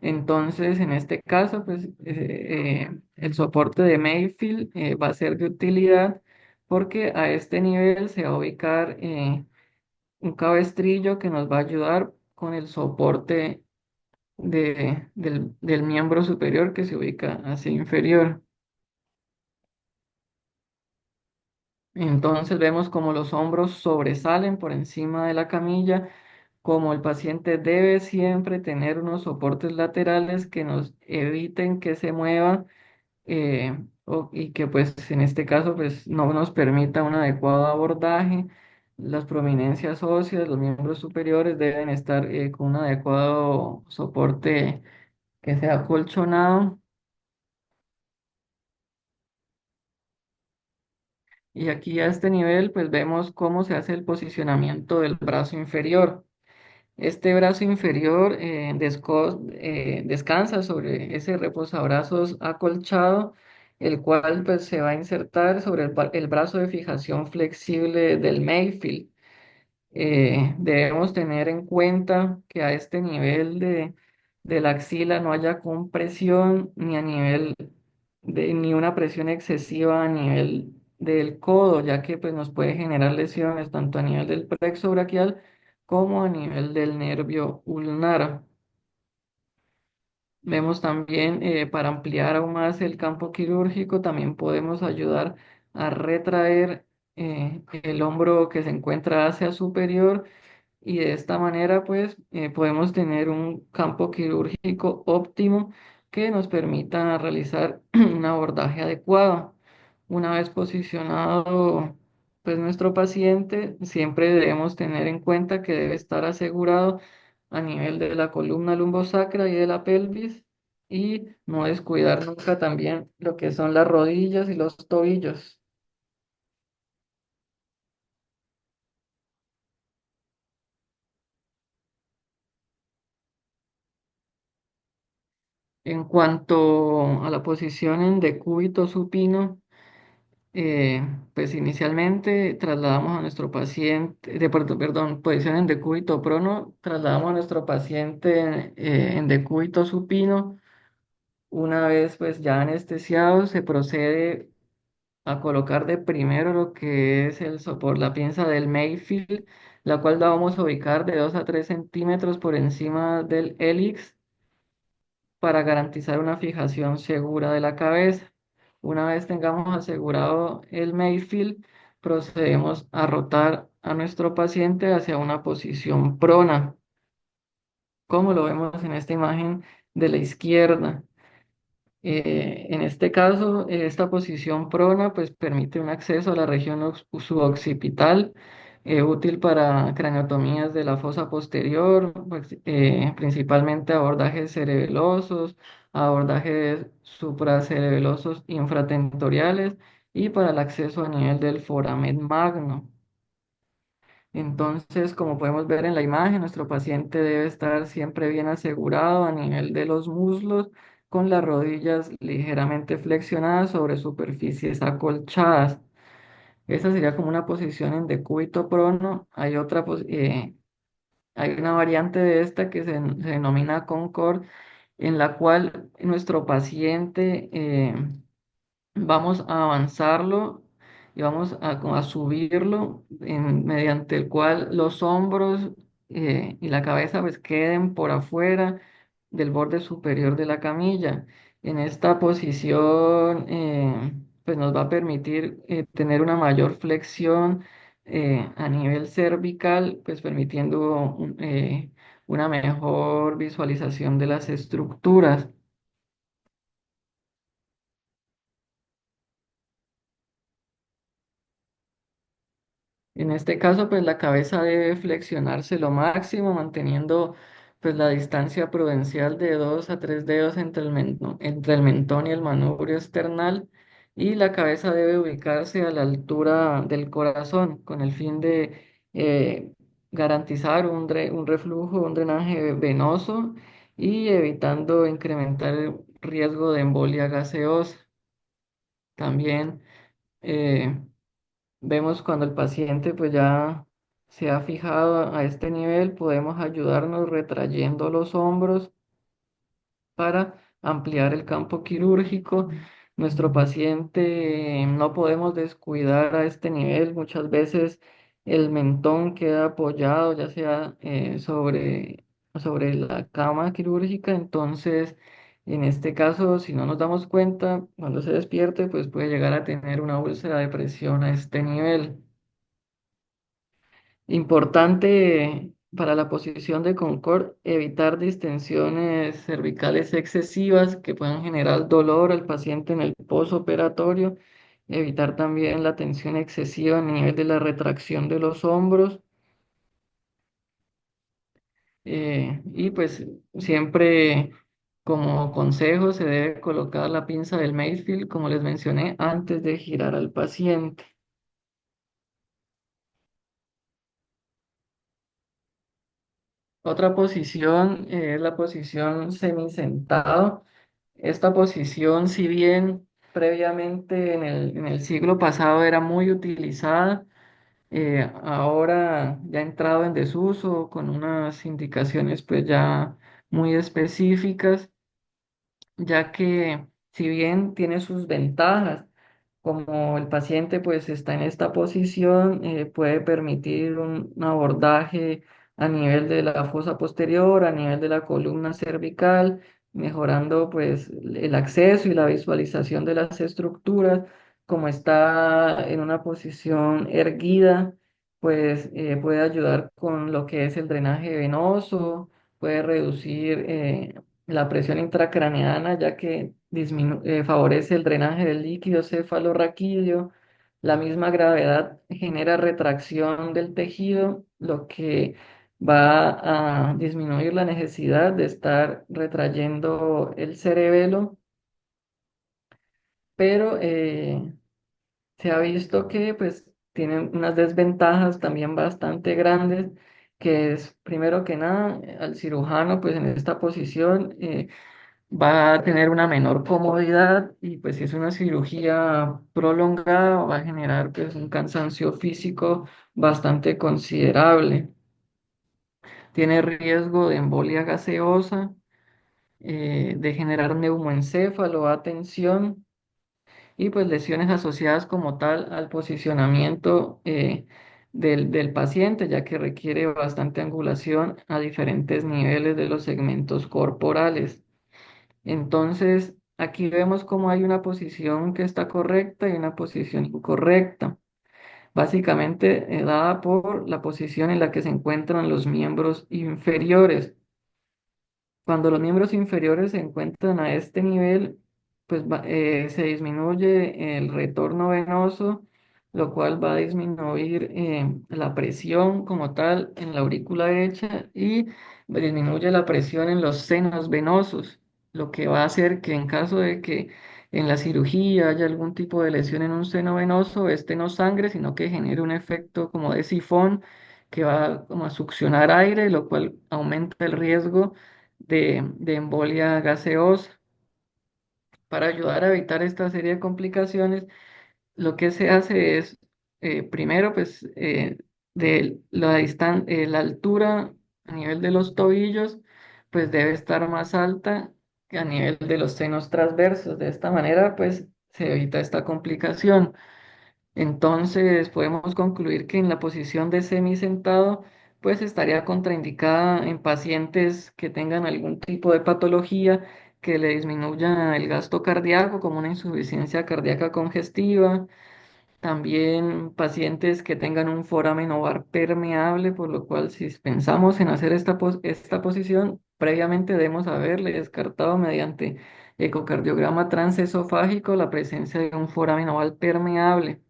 S1: Entonces, en este caso, pues el soporte de Mayfield va a ser de utilidad porque a este nivel se va a ubicar un cabestrillo que nos va a ayudar con el soporte del miembro superior que se ubica hacia inferior. Entonces vemos como los hombros sobresalen por encima de la camilla, como el paciente debe siempre tener unos soportes laterales que nos eviten que se mueva y que pues en este caso pues no nos permita un adecuado abordaje. Las prominencias óseas, los miembros superiores deben estar con un adecuado soporte que sea acolchonado. Y aquí a este nivel pues vemos cómo se hace el posicionamiento del brazo inferior. Este brazo inferior descansa sobre ese reposabrazos acolchado, el cual pues, se va a insertar sobre el brazo de fijación flexible del Mayfield. Debemos tener en cuenta que a este nivel de la axila no haya compresión ni a nivel ni una presión excesiva a nivel del codo, ya que pues, nos puede generar lesiones tanto a nivel del plexo braquial como a nivel del nervio ulnar. Vemos también, para ampliar aún más el campo quirúrgico, también podemos ayudar a retraer el hombro que se encuentra hacia superior y de esta manera pues podemos tener un campo quirúrgico óptimo que nos permita realizar un abordaje adecuado. Una vez posicionado pues nuestro paciente, siempre debemos tener en cuenta que debe estar asegurado a nivel de la columna lumbosacra y de la pelvis y no descuidar nunca también lo que son las rodillas y los tobillos. En cuanto a la posición en decúbito supino, pues inicialmente trasladamos a nuestro paciente, perdón, posición en decúbito prono, trasladamos a nuestro paciente en decúbito supino. Una vez pues ya anestesiado, se procede a colocar de primero lo que es el sopor, la pinza del Mayfield, la cual la vamos a ubicar de 2 a 3 centímetros por encima del hélix para garantizar una fijación segura de la cabeza. Una vez tengamos asegurado el Mayfield, procedemos a rotar a nuestro paciente hacia una posición prona, como lo vemos en esta imagen de la izquierda. En este caso, esta posición prona pues, permite un acceso a la región suboccipital, útil para craniotomías de la fosa posterior, pues, principalmente abordajes cerebelosos, abordajes supracerebelosos infratentoriales y para el acceso a nivel del foramen magno. Entonces, como podemos ver en la imagen, nuestro paciente debe estar siempre bien asegurado a nivel de los muslos, con las rodillas ligeramente flexionadas sobre superficies acolchadas. Esa sería como una posición en decúbito prono. Hay una variante de esta que se denomina Concord, en la cual nuestro paciente vamos a avanzarlo y vamos a subirlo mediante el cual los hombros y la cabeza pues queden por afuera del borde superior de la camilla. En esta posición pues nos va a permitir tener una mayor flexión a nivel cervical, pues permitiendo una mejor visualización de las estructuras. En este caso, pues la cabeza debe flexionarse lo máximo, manteniendo pues la distancia prudencial de 2 a 3 dedos entre el mentón y el manubrio esternal, y la cabeza debe ubicarse a la altura del corazón con el fin de garantizar un reflujo, un drenaje venoso y evitando incrementar el riesgo de embolia gaseosa. También eh, vemos cuando el paciente pues ya se ha fijado a este nivel, podemos ayudarnos retrayendo los hombros para ampliar el campo quirúrgico. Nuestro paciente no podemos descuidar a este nivel. Muchas veces el mentón queda apoyado, ya sea sobre la cama quirúrgica. Entonces, en este caso, si no nos damos cuenta, cuando se despierte, pues puede llegar a tener una úlcera de presión a este nivel. Importante para la posición de Concord, evitar distensiones cervicales excesivas que puedan generar dolor al paciente en el posoperatorio, evitar también la tensión excesiva a nivel de la retracción de los hombros, y pues siempre como consejo se debe colocar la pinza del Mayfield, como les mencioné, antes de girar al paciente. Otra posición es la posición semisentado. Esta posición, si bien previamente en el siglo pasado era muy utilizada, ahora ya ha entrado en desuso con unas indicaciones pues ya muy específicas, ya que si bien tiene sus ventajas, como el paciente pues está en esta posición, puede permitir un abordaje a nivel de la fosa posterior, a nivel de la columna cervical, mejorando pues el acceso y la visualización de las estructuras. Como está en una posición erguida, pues puede ayudar con lo que es el drenaje venoso, puede reducir la presión intracraneana, ya que favorece el drenaje del líquido cefalorraquídeo. La misma gravedad genera retracción del tejido, lo que va a disminuir la necesidad de estar retrayendo el cerebelo, pero se ha visto que pues tienen unas desventajas también bastante grandes, que es primero que nada al cirujano pues en esta posición va a tener una menor comodidad, y pues si es una cirugía prolongada va a generar pues un cansancio físico bastante considerable. Tiene riesgo de embolia gaseosa, de generar neumoencéfalo, atención y pues lesiones asociadas como tal al posicionamiento del paciente, ya que requiere bastante angulación a diferentes niveles de los segmentos corporales. Entonces, aquí vemos cómo hay una posición que está correcta y una posición incorrecta, básicamente dada por la posición en la que se encuentran los miembros inferiores. Cuando los miembros inferiores se encuentran a este nivel, pues se disminuye el retorno venoso, lo cual va a disminuir la presión como tal en la aurícula derecha y disminuye la presión en los senos venosos, lo que va a hacer que en caso de que en la cirugía haya algún tipo de lesión en un seno venoso, este no sangre, sino que genere un efecto como de sifón que va como a succionar aire, lo cual aumenta el riesgo de embolia gaseosa. Para ayudar a evitar esta serie de complicaciones, lo que se hace es, primero, pues, de la altura a nivel de los tobillos, pues debe estar más alta que a nivel de los senos transversos. De esta manera, pues, se evita esta complicación. Entonces, podemos concluir que en la posición de semisentado, pues estaría contraindicada en pacientes que tengan algún tipo de patología que le disminuya el gasto cardíaco, como una insuficiencia cardíaca congestiva, también pacientes que tengan un foramen ovar permeable, por lo cual si pensamos en hacer esta posición, previamente debemos haberle descartado mediante ecocardiograma transesofágico la presencia de un foramen oval permeable.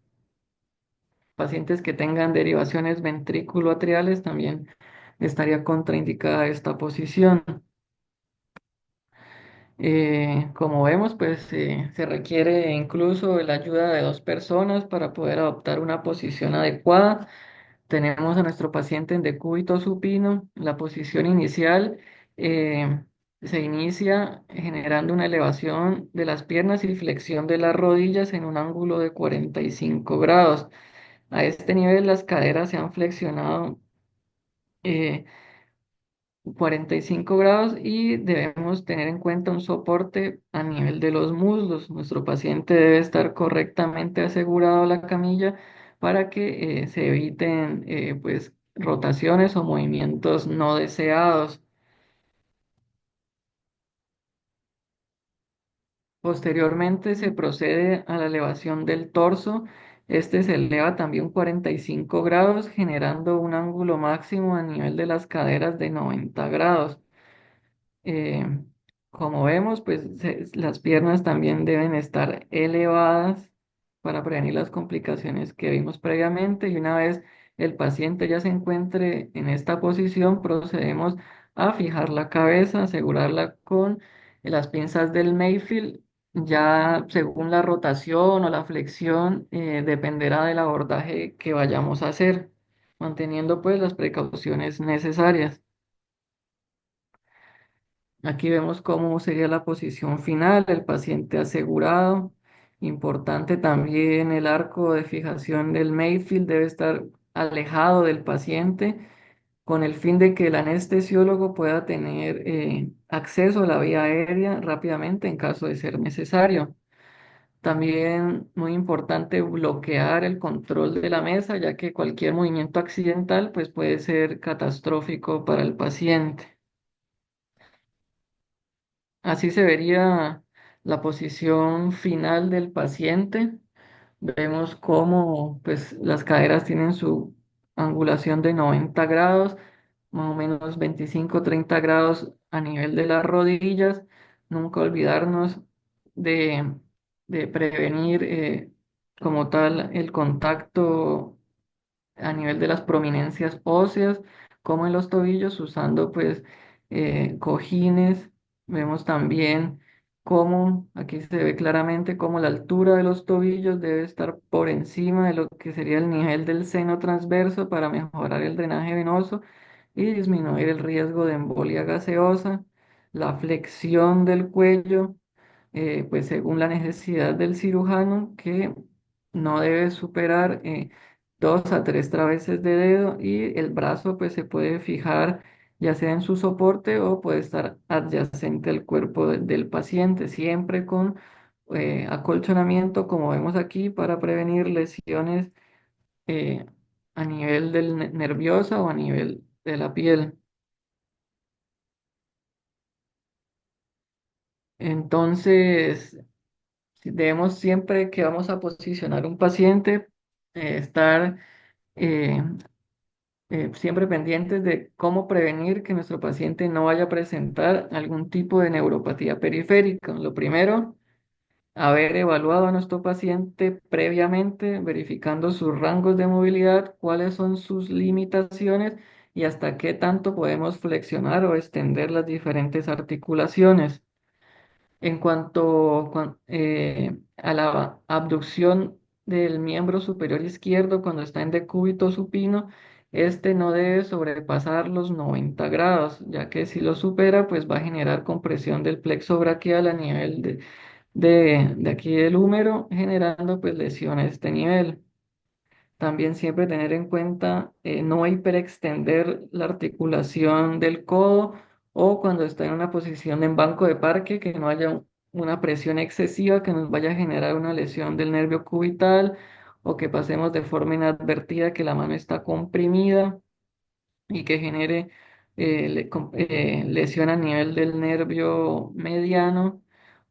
S1: Pacientes que tengan derivaciones ventrículo-atriales también estaría contraindicada esta posición. Como vemos, pues se requiere incluso la ayuda de dos personas para poder adoptar una posición adecuada. Tenemos a nuestro paciente en decúbito supino. La posición inicial eh, se inicia generando una elevación de las piernas y flexión de las rodillas en un ángulo de 45 grados. A este nivel las caderas se han flexionado eh, 45 grados y debemos tener en cuenta un soporte a nivel de los muslos. Nuestro paciente debe estar correctamente asegurado a la camilla para que se eviten pues, rotaciones o movimientos no deseados. Posteriormente se procede a la elevación del torso. Este se eleva también 45 grados, generando un ángulo máximo a nivel de las caderas de 90 grados. Eh, Como vemos, pues las piernas también deben estar elevadas para prevenir las complicaciones que vimos previamente, y una vez el paciente ya se encuentre en esta posición, procedemos a fijar la cabeza, asegurarla con las pinzas del Mayfield. Ya según la rotación o la flexión, dependerá del abordaje que vayamos a hacer, manteniendo pues las precauciones necesarias. Aquí vemos cómo sería la posición final, el paciente asegurado. Importante también el arco de fijación del Mayfield debe estar alejado del paciente con el fin de que el anestesiólogo pueda tener acceso a la vía aérea rápidamente en caso de ser necesario. También muy importante bloquear el control de la mesa, ya que cualquier movimiento accidental pues, puede ser catastrófico para el paciente. Así se vería la posición final del paciente. Vemos cómo pues, las caderas tienen su angulación de 90 grados, más o menos 25-30 grados a nivel de las rodillas. Nunca olvidarnos de, de prevenir como tal el contacto a nivel de las prominencias óseas, como en los tobillos, usando pues cojines. Vemos también cómo, aquí se ve claramente cómo la altura de los tobillos debe estar por encima de lo que sería el nivel del seno transverso para mejorar el drenaje venoso y disminuir el riesgo de embolia gaseosa. La flexión del cuello, pues según la necesidad del cirujano, que no debe superar 2 a 3 traveses de dedo, y el brazo pues se puede fijar ya sea en su soporte o puede estar adyacente al cuerpo del paciente, siempre con acolchonamiento, como vemos aquí, para prevenir lesiones eh, a nivel del nerviosa o a nivel de la piel. Entonces, debemos siempre que vamos a posicionar un paciente, estar eh, siempre pendientes de cómo prevenir que nuestro paciente no vaya a presentar algún tipo de neuropatía periférica. Lo primero, haber evaluado a nuestro paciente previamente, verificando sus rangos de movilidad, cuáles son sus limitaciones y hasta qué tanto podemos flexionar o extender las diferentes articulaciones. En cuanto a la abducción del miembro superior izquierdo cuando está en decúbito supino, Este no debe sobrepasar los 90 grados, ya que si lo supera, pues va a generar compresión del plexo braquial a nivel de aquí del húmero, generando pues lesión a este nivel. También siempre tener en cuenta no hiperextender la articulación del codo o cuando está en una posición en banco de parque, que no haya una presión excesiva que nos vaya a generar una lesión del nervio cubital o que pasemos de forma inadvertida que la mano está comprimida y que genere lesión a nivel del nervio mediano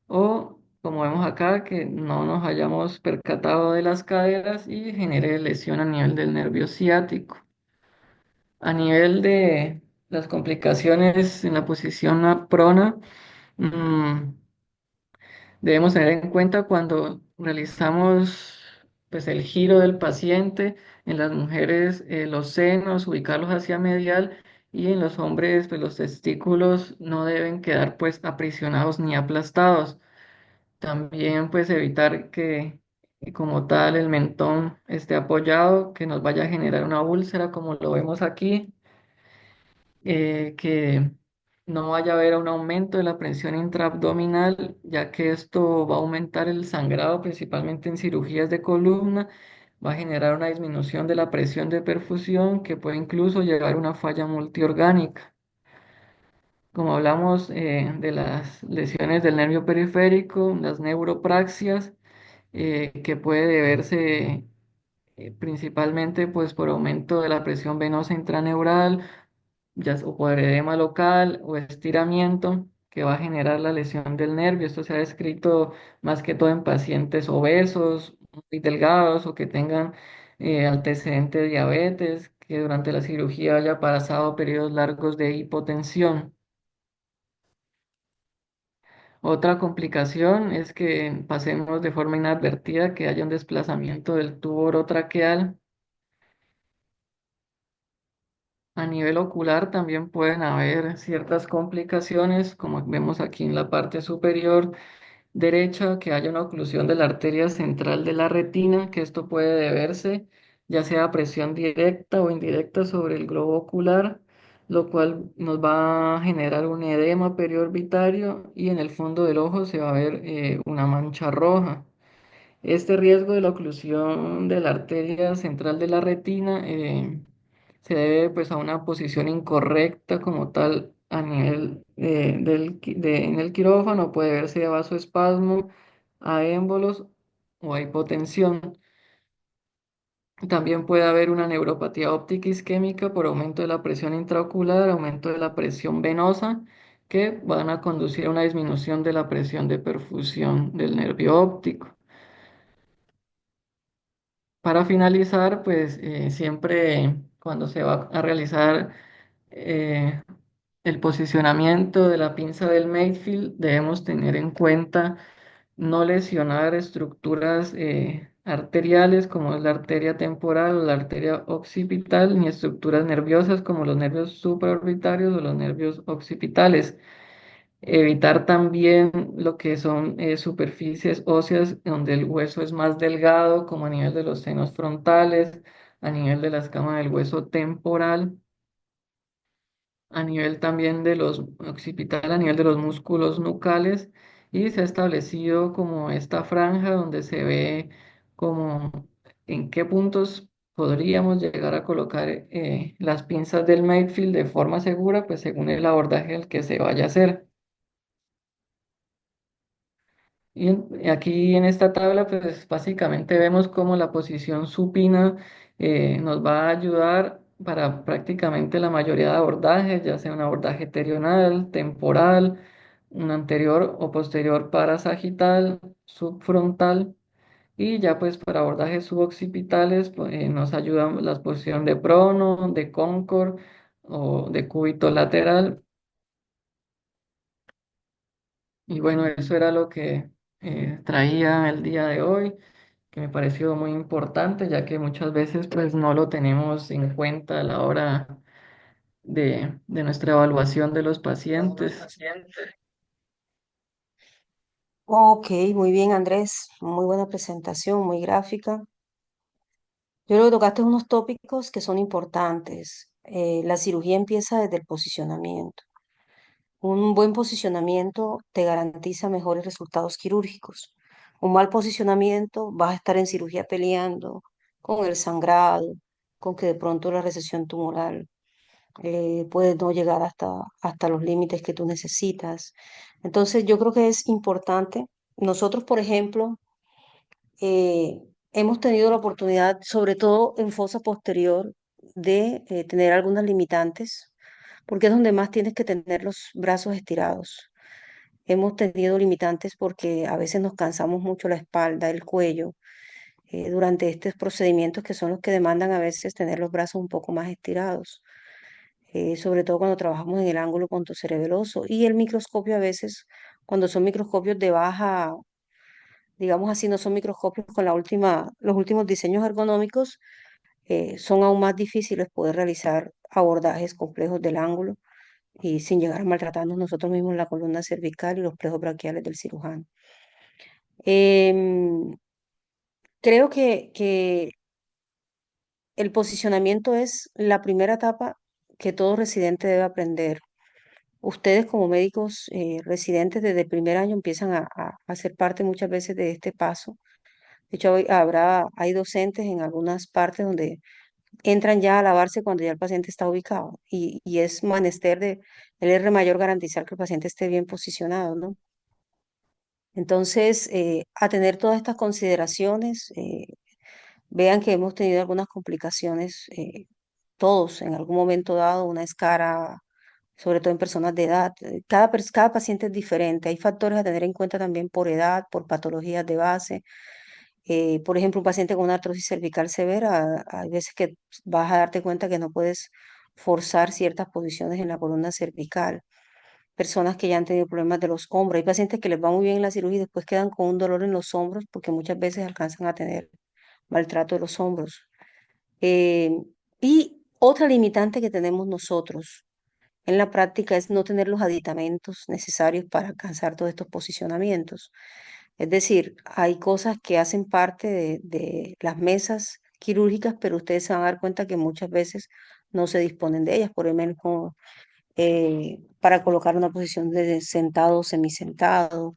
S1: o, como vemos acá, que no nos hayamos percatado de las caderas y genere lesión a nivel del nervio ciático. A nivel de las complicaciones en la posición prona, mm, debemos tener en cuenta cuando realizamos pues, el giro del paciente, en las mujeres los senos, ubicarlos hacia medial y en los hombres pues, los testículos no deben quedar pues aprisionados ni aplastados. También pues evitar que como tal el mentón esté apoyado, que nos vaya a generar una úlcera como lo vemos aquí, que no vaya a haber un aumento de la presión intraabdominal, ya que esto va a aumentar el sangrado principalmente en cirugías de columna, va a generar una disminución de la presión de perfusión que puede incluso llevar a una falla multiorgánica. Como hablamos de las lesiones del nervio periférico, las neuropraxias, que puede deberse principalmente pues por aumento de la presión venosa intraneural, o por edema local o estiramiento que va a generar la lesión del nervio. Esto se ha descrito más que todo en pacientes obesos, muy delgados o que tengan antecedente de diabetes, que durante la cirugía haya pasado periodos largos de hipotensión. Otra complicación es que pasemos de forma inadvertida que haya un desplazamiento del tubo orotraqueal. A nivel ocular también pueden haber ciertas complicaciones, como vemos aquí en la parte superior derecha, que haya una oclusión de la arteria central de la retina, que esto puede deberse ya sea a presión directa o indirecta sobre el globo ocular, lo cual nos va a generar un edema periorbitario y en el fondo del ojo se va a ver una mancha roja. Este riesgo de la oclusión de la arteria central de la retina se debe pues a una posición incorrecta como tal a nivel en el quirófano, puede verse a vasoespasmo, a émbolos o a hipotensión. También puede haber una neuropatía óptica isquémica por aumento de la presión intraocular, aumento de la presión venosa, que van a conducir a una disminución de la presión de perfusión del nervio óptico. Para finalizar, pues siempre cuando se va a realizar eh, el posicionamiento de la pinza del Mayfield, debemos tener en cuenta no lesionar estructuras arteriales como es la arteria temporal o la arteria occipital, ni estructuras nerviosas como los nervios supraorbitarios o los nervios occipitales. Evitar también lo que son superficies óseas donde el hueso es más delgado, como a nivel de los senos frontales, a nivel de la escama del hueso temporal, a nivel también de los occipital, a nivel de los músculos nucales, y se ha establecido como esta franja donde se ve como en qué puntos podríamos llegar a colocar las pinzas del Mayfield de forma segura, pues según el abordaje al que se vaya a hacer. Aquí en esta tabla, pues básicamente vemos cómo la posición supina nos va a ayudar para prácticamente la mayoría de abordajes, ya sea un abordaje terional, temporal, un anterior o posterior parasagital, subfrontal, y ya pues para abordajes suboccipitales nos ayudan la posición de prono, de cóncor o de cúbito lateral. Y bueno, eso era lo que traía el día de hoy, que me pareció muy importante, ya que muchas veces pues no lo tenemos en cuenta a la hora de nuestra evaluación de los pacientes.
S2: Ok, muy bien, Andrés. Muy buena presentación, muy gráfica. Yo creo que tocaste unos tópicos que son importantes. La cirugía empieza desde el posicionamiento. Un buen posicionamiento te garantiza mejores resultados quirúrgicos. Un mal posicionamiento, vas a estar en cirugía peleando con el sangrado, con que de pronto la recesión tumoral puede no llegar hasta los límites que tú necesitas. Entonces, yo creo que es importante. Nosotros, por ejemplo, hemos tenido la oportunidad, sobre todo en fosa posterior, de tener algunas limitantes, porque es donde más tienes que tener los brazos estirados. Hemos tenido limitantes porque a veces nos cansamos mucho la espalda, el cuello, durante estos procedimientos que son los que demandan a veces tener los brazos un poco más estirados, sobre todo cuando trabajamos en el ángulo pontocerebeloso. Y el microscopio a veces, cuando son microscopios de baja, digamos así, no son microscopios con los últimos diseños ergonómicos, son aún más difíciles poder realizar abordajes complejos del ángulo y sin llegar a maltratarnos nosotros mismos la columna cervical y los plejos braquiales del cirujano. Em, Creo que el posicionamiento es la primera etapa que todo residente debe aprender. Ustedes como médicos residentes desde el primer año empiezan a ser parte muchas veces de este paso. De hecho, hay docentes en algunas partes donde entran ya a lavarse cuando ya el paciente está ubicado y es menester de el R mayor garantizar que el paciente esté bien posicionado, ¿no? Entonces, a tener todas estas consideraciones, vean que hemos tenido algunas complicaciones, todos en algún momento dado, una escara, sobre todo en personas de edad. Cada paciente es diferente. Hay factores a tener en cuenta también por edad, por patologías de base. Por ejemplo, un paciente con una artrosis cervical severa, hay veces que vas a darte cuenta que no puedes forzar ciertas posiciones en la columna cervical. Personas que ya han tenido problemas de los hombros. Hay pacientes que les va muy bien en la cirugía y después quedan con un dolor en los hombros porque muchas veces alcanzan a tener maltrato de los hombros. Eh, y otra limitante que tenemos nosotros en la práctica es no tener los aditamentos necesarios para alcanzar todos estos posicionamientos. Es decir, hay cosas que hacen parte de las mesas quirúrgicas, pero ustedes se van a dar cuenta que muchas veces no se disponen de ellas, por ejemplo, para colocar una posición de sentado o semisentado,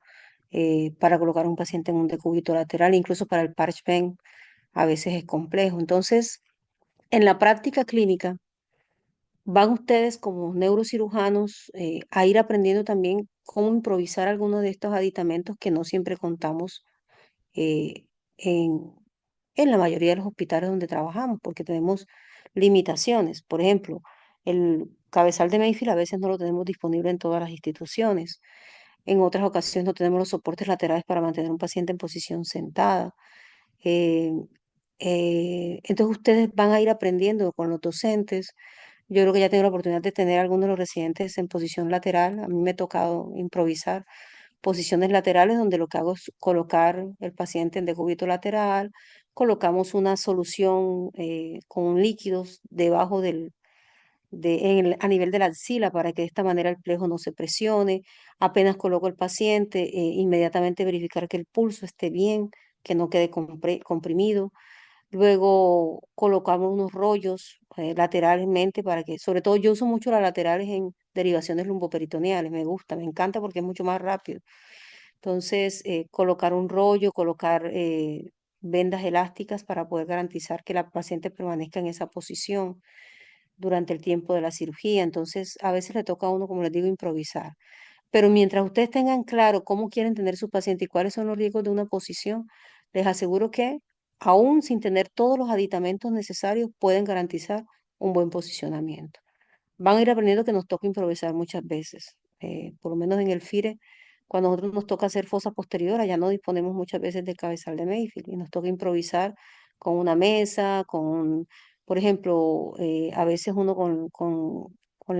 S2: para colocar a un paciente en un decúbito lateral, incluso para el parchment, a veces es complejo. Entonces, en la práctica clínica, van ustedes como neurocirujanos a ir aprendiendo también cómo improvisar algunos de estos aditamentos que no siempre contamos eh, en, en la mayoría de los hospitales donde trabajamos, porque tenemos limitaciones. Por ejemplo, el cabezal de Mayfield a veces no lo tenemos disponible en todas las instituciones. En otras ocasiones no tenemos los soportes laterales para mantener un paciente en posición sentada. Eh, entonces ustedes van a ir aprendiendo con los docentes. Yo creo que ya tengo la oportunidad de tener a algunos de los residentes en posición lateral. A mí me ha tocado improvisar posiciones laterales donde lo que hago es colocar el paciente en decúbito lateral, colocamos una solución con líquidos debajo a nivel de la axila para que de esta manera el plejo no se presione. Apenas coloco el paciente, inmediatamente verificar que el pulso esté bien, que no quede comprimido. Luego colocamos unos rollos lateralmente para que, sobre todo yo uso mucho las laterales en derivaciones lumboperitoneales, me gusta, me encanta porque es mucho más rápido. Entonces, colocar un rollo, colocar vendas elásticas para poder garantizar que la paciente permanezca en esa posición durante el tiempo de la cirugía. Entonces, a veces le toca a uno, como les digo, improvisar. Pero mientras ustedes tengan claro cómo quieren tener su paciente y cuáles son los riesgos de una posición, les aseguro que, aún sin tener todos los aditamentos necesarios, pueden garantizar un buen posicionamiento. Van a ir aprendiendo que nos toca improvisar muchas veces. Por lo menos en el FIRE, cuando a nosotros nos toca hacer fosa posterior, ya no disponemos muchas veces del cabezal de Mayfield y nos toca improvisar con una mesa, por ejemplo, a veces uno con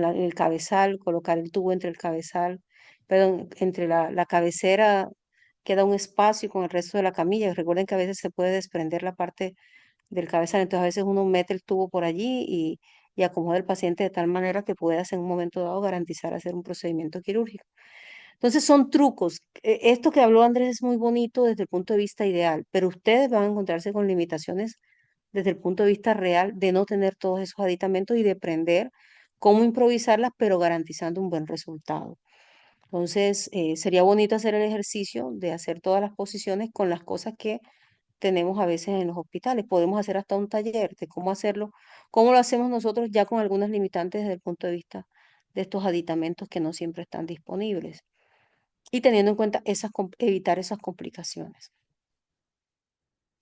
S2: el cabezal, colocar el tubo entre el cabezal, perdón, entre la cabecera queda un espacio con el resto de la camilla. Recuerden que a veces se puede desprender la parte del cabezal. Entonces a veces uno mete el tubo por allí y acomoda al paciente de tal manera que puedas en un momento dado garantizar hacer un procedimiento quirúrgico. Entonces son trucos. Esto que habló Andrés es muy bonito desde el punto de vista ideal, pero ustedes van a encontrarse con limitaciones desde el punto de vista real de no tener todos esos aditamentos y de aprender cómo improvisarlas, pero garantizando un buen resultado. Entonces, sería bonito hacer el ejercicio de hacer todas las posiciones con las cosas que tenemos a veces en los hospitales. Podemos hacer hasta un taller de cómo hacerlo, cómo lo hacemos nosotros ya con algunas limitantes desde el punto de vista de estos aditamentos que no siempre están disponibles y teniendo en cuenta evitar esas complicaciones.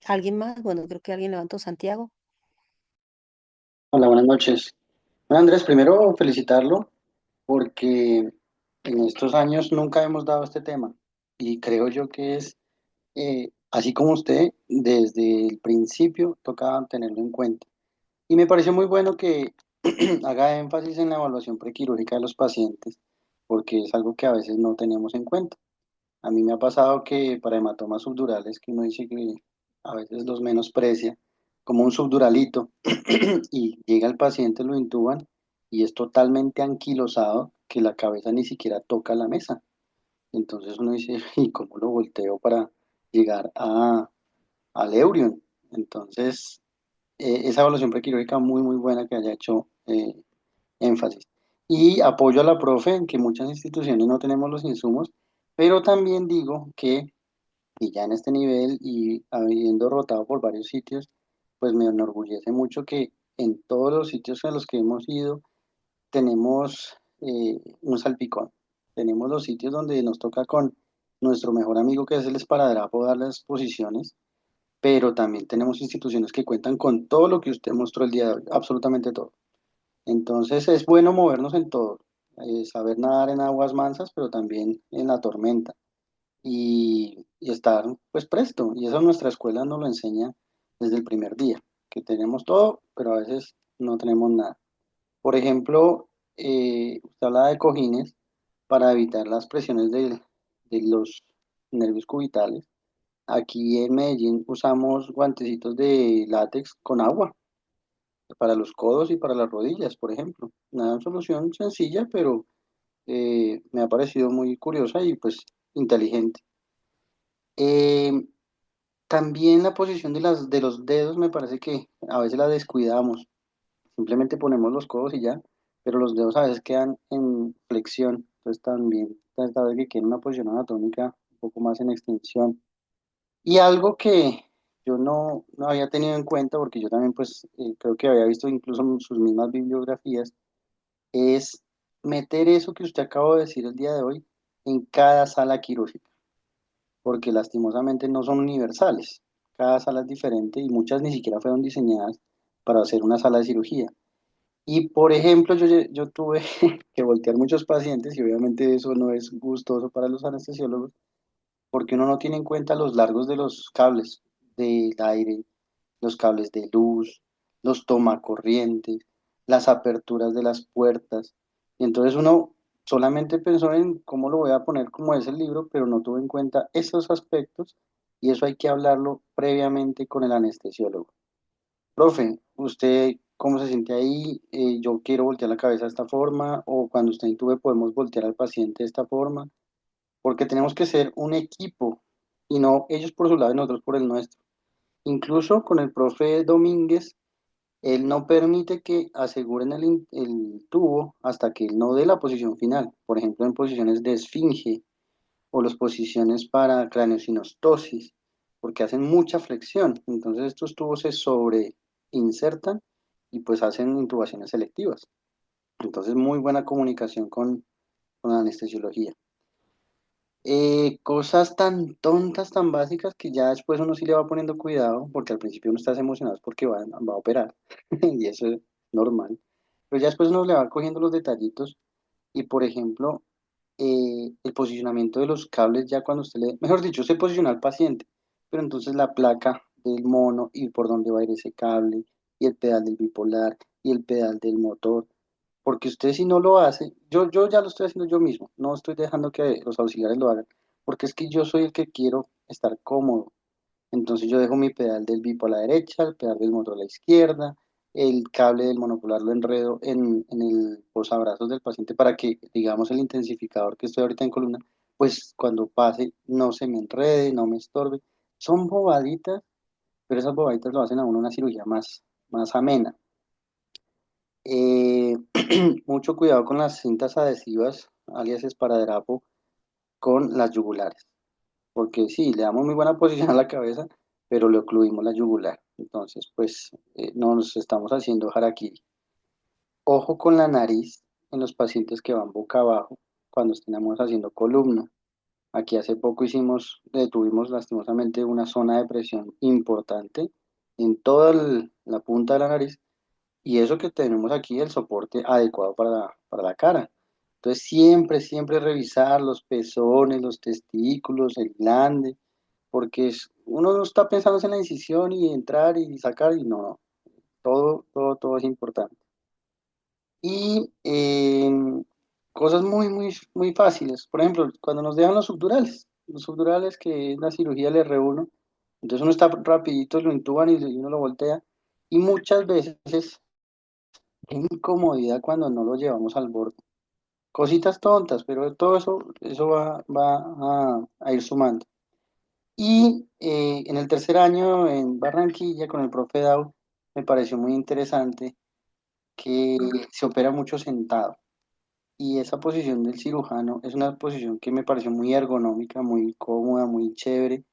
S2: ¿Alguien más? Bueno, creo que alguien levantó Santiago.
S3: Hola, buenas noches. Bueno, Andrés, primero felicitarlo porque en estos años nunca hemos dado este tema y creo yo que es, así como usted, desde el principio tocaba tenerlo en cuenta. Y me pareció muy bueno que haga énfasis en la evaluación prequirúrgica de los pacientes porque es algo que a veces no tenemos en cuenta. A mí me ha pasado que para hematomas subdurales, que uno dice que a veces los menosprecia, como un subduralito, y llega el paciente, lo intuban y es totalmente anquilosado que la cabeza ni siquiera toca la mesa. Entonces uno dice, ¿y cómo lo volteo para llegar al Eurion? Entonces, esa evaluación prequirúrgica muy, muy buena que haya hecho énfasis. Y apoyo a la profe en que muchas instituciones no tenemos los insumos, pero también digo que, y ya en este nivel y habiendo rotado por varios sitios, pues me enorgullece mucho que en todos los sitios a los que hemos ido tenemos un salpicón. Tenemos los sitios donde nos toca con nuestro mejor amigo que es el esparadrapo dar las posiciones, pero también tenemos instituciones que cuentan con todo lo que usted mostró el día de hoy, absolutamente todo. Entonces es bueno movernos en todo, saber nadar en aguas mansas, pero también en la tormenta y estar pues presto. Y eso nuestra escuela nos lo enseña desde el primer día, que tenemos todo, pero a veces no tenemos nada. Por ejemplo, usted hablaba de cojines para evitar las presiones de los nervios cubitales. Aquí en Medellín usamos guantecitos de látex con agua para los codos y para las rodillas, por ejemplo. Una solución sencilla, pero me ha parecido muy curiosa y pues inteligente. Eh, También la posición de los dedos me parece que a veces la descuidamos. Simplemente ponemos los codos y ya, pero los dedos a veces quedan en flexión. Entonces también trata de que quede en una posición anatómica un poco más en extensión. Y algo que yo no había tenido en cuenta, porque yo también pues creo que había visto incluso en sus mismas bibliografías, es meter eso que usted acabó de decir el día de hoy en cada sala quirúrgica, porque lastimosamente no son universales. Cada sala es diferente y muchas ni siquiera fueron diseñadas para hacer una sala de cirugía. Y por ejemplo, yo tuve que voltear muchos pacientes y obviamente eso no es gustoso para los anestesiólogos porque uno no tiene en cuenta los largos de los cables del aire, los cables de luz, los tomacorrientes, las aperturas de las puertas. Y entonces uno solamente pensó en cómo lo voy a poner como es el libro, pero no tuvo en cuenta esos aspectos y eso hay que hablarlo previamente con el anestesiólogo. Profe, ¿usted cómo se siente ahí? Yo quiero voltear la cabeza de esta forma o cuando usted intube podemos voltear al paciente de esta forma, porque tenemos que ser un equipo y no ellos por su lado y nosotros por el nuestro. Incluso con el profe Domínguez, él no permite que aseguren el tubo hasta que él no dé la posición final. Por ejemplo, en posiciones de esfinge o las posiciones para craneosinostosis, porque hacen mucha flexión. Entonces estos tubos se sobreinsertan y pues hacen intubaciones selectivas. Entonces muy buena comunicación con la anestesiología. Cosas tan tontas, tan básicas que ya después uno sí le va poniendo cuidado, porque al principio uno está emocionado porque va a operar, y eso es normal. Pero ya después uno le va cogiendo los detallitos, y por ejemplo, el posicionamiento de los cables, ya cuando usted le, mejor dicho, se posiciona al paciente, pero entonces la placa del mono y por dónde va a ir ese cable, y el pedal del bipolar, y el pedal del motor. Porque usted si no lo hace, yo ya lo estoy haciendo yo mismo, no estoy dejando que los auxiliares lo hagan, porque es que yo soy el que quiero estar cómodo. Entonces yo dejo mi pedal del bipo a la derecha, el pedal del motor a la izquierda, el cable del monopolar lo enredo en el posabrazos del paciente para que, digamos, el intensificador que estoy ahorita en columna, pues cuando pase no se me enrede, no me estorbe. Son bobaditas pero esas bobaditas lo hacen a uno una cirugía más amena. Eh, Mucho cuidado con las cintas adhesivas, alias esparadrapo, con las yugulares, porque sí, le damos muy buena posición a la cabeza, pero le ocluimos la yugular. Entonces, pues no nos estamos haciendo harakiri. Ojo con la nariz en los pacientes que van boca abajo cuando estemos haciendo columna. Aquí hace poco tuvimos lastimosamente una zona de presión importante en toda la punta de la nariz y eso que tenemos aquí, el soporte adecuado para la cara. Entonces siempre revisar los pezones, los testículos, el glande, porque uno no está pensando en la incisión y entrar y sacar y no, todo es importante. Y cosas muy fáciles. Por ejemplo, cuando nos dejan los subdurales que es la cirugía del R1, entonces uno está rapidito, lo intuban y uno lo voltea. Y muchas veces, qué incomodidad cuando no lo llevamos al borde. Cositas tontas, pero todo eso va a ir sumando. Y en el tercer año en Barranquilla con el profe Dau, me pareció muy interesante que se opera mucho sentado. Y esa posición del cirujano es una posición que me pareció muy ergonómica, muy cómoda, muy chévere.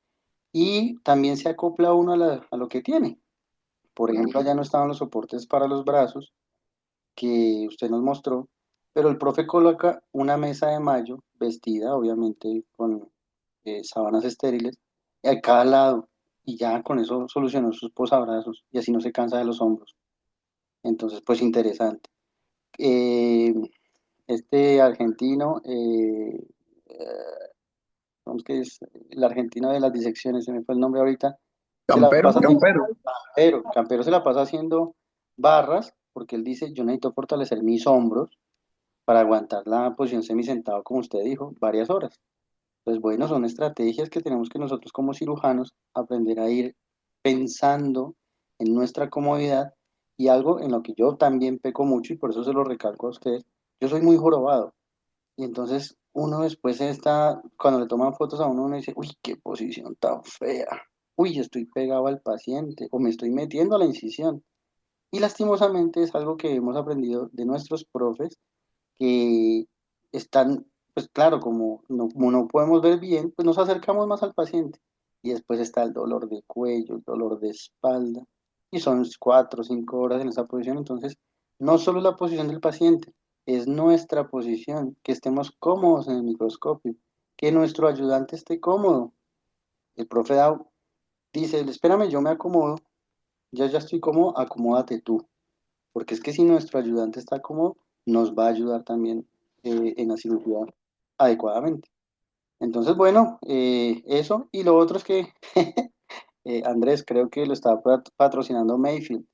S3: Y también se acopla uno a lo que tiene. Por ejemplo, allá no estaban los soportes para los brazos que usted nos mostró, pero el profe coloca una mesa de mayo vestida, obviamente, con sábanas estériles, a cada lado. Y ya con eso solucionó sus posabrazos y así no se cansa de los hombros. Entonces, pues interesante. Eh, este argentino, ¿cómo es que es? El argentino de las disecciones, se me fue el nombre ahorita, se la
S4: Campero,
S3: pasa haciendo, Campero se la pasa haciendo barras, porque él dice, yo necesito fortalecer mis hombros para aguantar la posición semisentado, como usted dijo, varias horas. Pues bueno, son estrategias que tenemos que nosotros como cirujanos aprender a ir pensando en nuestra comodidad y algo en lo que yo también peco mucho y por eso se lo recalco a ustedes. Yo soy muy jorobado y entonces uno después está, cuando le toman fotos a uno dice, uy, qué posición tan fea, uy, estoy pegado al paciente o me estoy metiendo a la incisión. Y lastimosamente es algo que hemos aprendido de nuestros profes que están, pues claro, como no podemos ver bien, pues nos acercamos más al paciente. Y después está el dolor de cuello, el dolor de espalda. Y son 4 o 5 horas en esa posición. Entonces, no solo la posición del paciente, es nuestra posición, que estemos cómodos en el microscopio, que nuestro ayudante esté cómodo. El profe Dao dice, espérame, yo me acomodo, ya estoy cómodo, acomódate tú. Porque es que si nuestro ayudante está cómodo, nos va a ayudar también en la cirugía adecuadamente. Entonces, bueno, eso. Y lo otro es que, Andrés, creo que lo está patrocinando Mayfield.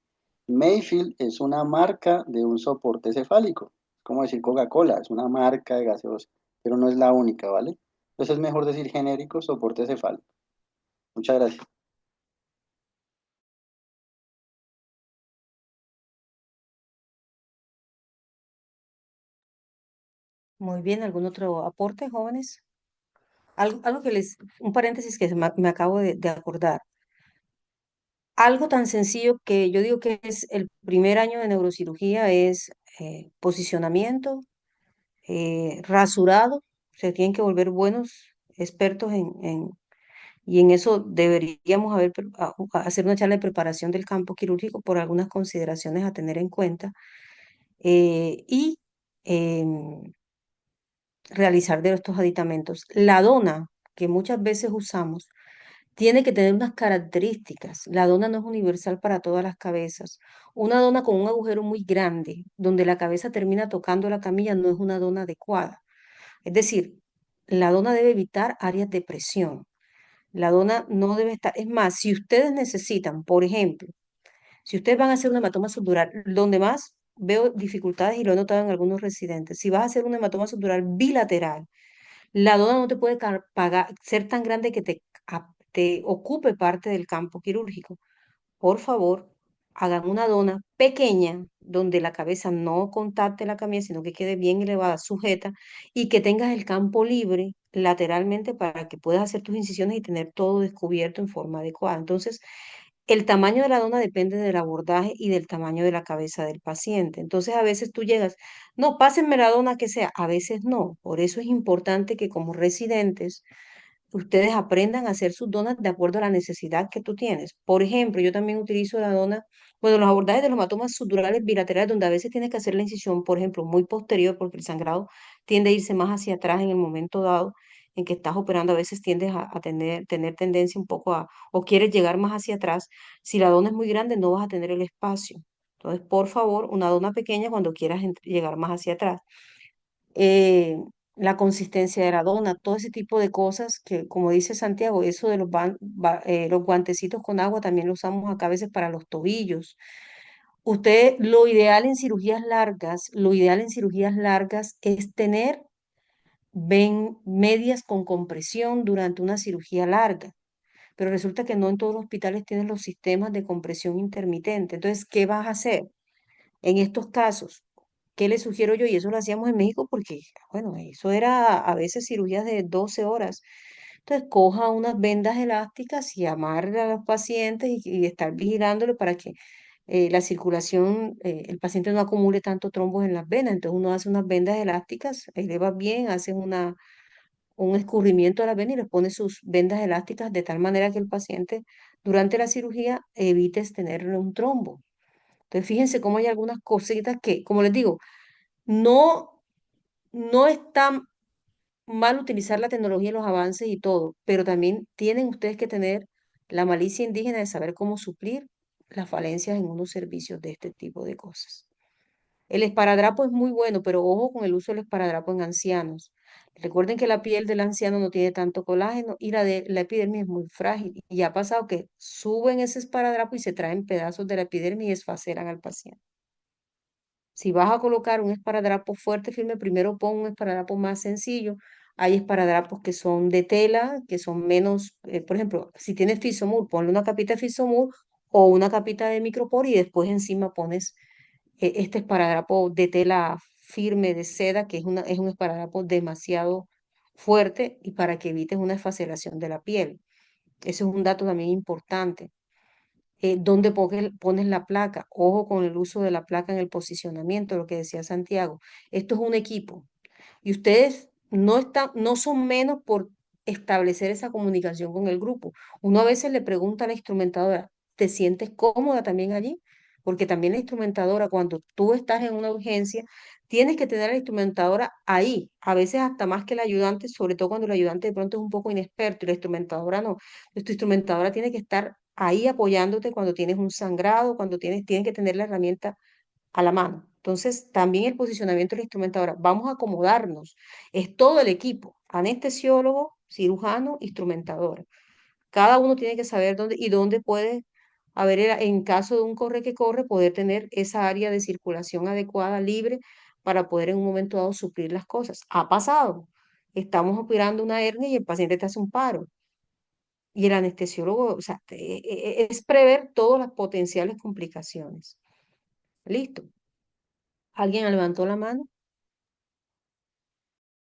S3: Mayfield es una marca de un soporte cefálico. Es como decir Coca-Cola, es una marca de gaseosa, pero no es la única, ¿vale? Entonces es mejor decir genérico soporte cefálico. Muchas gracias.
S2: Muy bien, ¿algún otro aporte, jóvenes? Algo un paréntesis que me acabo de acordar. Algo tan sencillo que yo digo que es el primer año de neurocirugía es posicionamiento, rasurado. Se tienen que volver buenos expertos y en eso deberíamos hacer una charla de preparación del campo quirúrgico por algunas consideraciones a tener en cuenta y em, realizar de estos aditamentos. La dona que muchas veces usamos tiene que tener unas características. La dona no es universal para todas las cabezas. Una dona con un agujero muy grande, donde la cabeza termina tocando la camilla, no es una dona adecuada. Es decir, la dona debe evitar áreas de presión. La dona no debe estar. Es más, si ustedes necesitan, por ejemplo, si ustedes van a hacer un hematoma subdural, donde más veo dificultades y lo he notado en algunos residentes, si vas a hacer un hematoma subdural bilateral, la dona no te puede ser tan grande que te ocupe parte del campo quirúrgico. Por favor, hagan una dona pequeña donde la cabeza no contacte la camilla, sino que quede bien elevada, sujeta y que tengas el campo libre lateralmente para que puedas hacer tus incisiones y tener todo descubierto en forma adecuada. Entonces, El tamaño de la dona depende del abordaje y del tamaño de la cabeza del paciente. Entonces, a veces tú llegas, no, pásenme la dona que sea, a veces no. Por eso es importante que como residentes ustedes aprendan a hacer sus donas de acuerdo a la necesidad que tú tienes. Por ejemplo, yo también utilizo la dona, bueno, los abordajes de los hematomas subdurales bilaterales, donde a veces tienes que hacer la incisión, por ejemplo, muy posterior, porque el sangrado tiende a irse más hacia atrás en el momento dado en que estás operando, a veces tiendes a tener tendencia un poco a, o quieres llegar más hacia atrás. Si la dona es muy grande, no vas a tener el espacio. Entonces, por favor, una dona pequeña cuando quieras llegar más hacia atrás. eh, la consistencia de la dona, todo ese tipo de cosas que, como dice Santiago, eso de los guantecitos con agua también lo usamos acá a veces para los tobillos. Usted, lo ideal en cirugías largas es tener medias con compresión durante una cirugía larga, pero resulta que no en todos los hospitales tienen los sistemas de compresión intermitente. Entonces, ¿qué vas a hacer? En estos casos, ¿qué le sugiero yo? Y eso lo hacíamos en México porque, bueno, eso era a veces cirugías de 12 horas. Entonces, coja unas vendas elásticas y amarre a los pacientes y estar vigilándole para que la circulación, el paciente no acumule tanto trombos en las venas. Entonces, uno hace unas vendas elásticas, eleva bien, hace un escurrimiento de la vena y le pone sus vendas elásticas de tal manera que el paciente durante la cirugía evites tener un trombo. Entonces, fíjense cómo hay algunas cositas que, como les digo, no, no está mal utilizar la tecnología y los avances y todo, pero también tienen ustedes que tener la malicia indígena de saber cómo suplir las falencias en unos servicios de este tipo de cosas. El esparadrapo es muy bueno, pero ojo con el uso del esparadrapo en ancianos. Recuerden que la piel del anciano no tiene tanto colágeno y la de la epidermis es muy frágil. Y ha pasado que suben ese esparadrapo y se traen pedazos de la epidermis y esfacelan al paciente. Si vas a colocar un esparadrapo fuerte, firme, primero pon un esparadrapo más sencillo. Hay esparadrapos que son de tela, que son menos, por ejemplo, si tienes Fisomur, ponle una capita de Fisomur o una capita de micropor y después encima pones este esparadrapo de tela firme de seda, que es un esparadrapo demasiado fuerte y para que evites una esfacelación de la piel. Eso es un dato también importante. ¿Dónde pones la placa? Ojo con el uso de la placa en el posicionamiento, lo que decía Santiago. Esto es un equipo. Y ustedes no son menos por establecer esa comunicación con el grupo. Uno a veces le pregunta a la instrumentadora, ¿te sientes cómoda también allí? Porque también la instrumentadora, cuando tú estás en una urgencia, tienes que tener a la instrumentadora ahí, a veces hasta más que el ayudante, sobre todo cuando el ayudante de pronto es un poco inexperto y la instrumentadora no. Tu instrumentadora tiene que estar ahí apoyándote cuando tienes un sangrado, tienes que tener la herramienta a la mano. Entonces, también el posicionamiento de la instrumentadora. Vamos a acomodarnos. Es todo el equipo, anestesiólogo, cirujano, instrumentadora. Cada uno tiene que saber dónde y dónde puede haber, en caso de un corre que corre, poder tener esa área de circulación adecuada, libre, para poder en un momento dado suplir las cosas. Ha pasado. Estamos operando una hernia y el paciente te hace un paro. Y el anestesiólogo, o sea, es prever todas las potenciales complicaciones. Listo. ¿Alguien levantó la mano?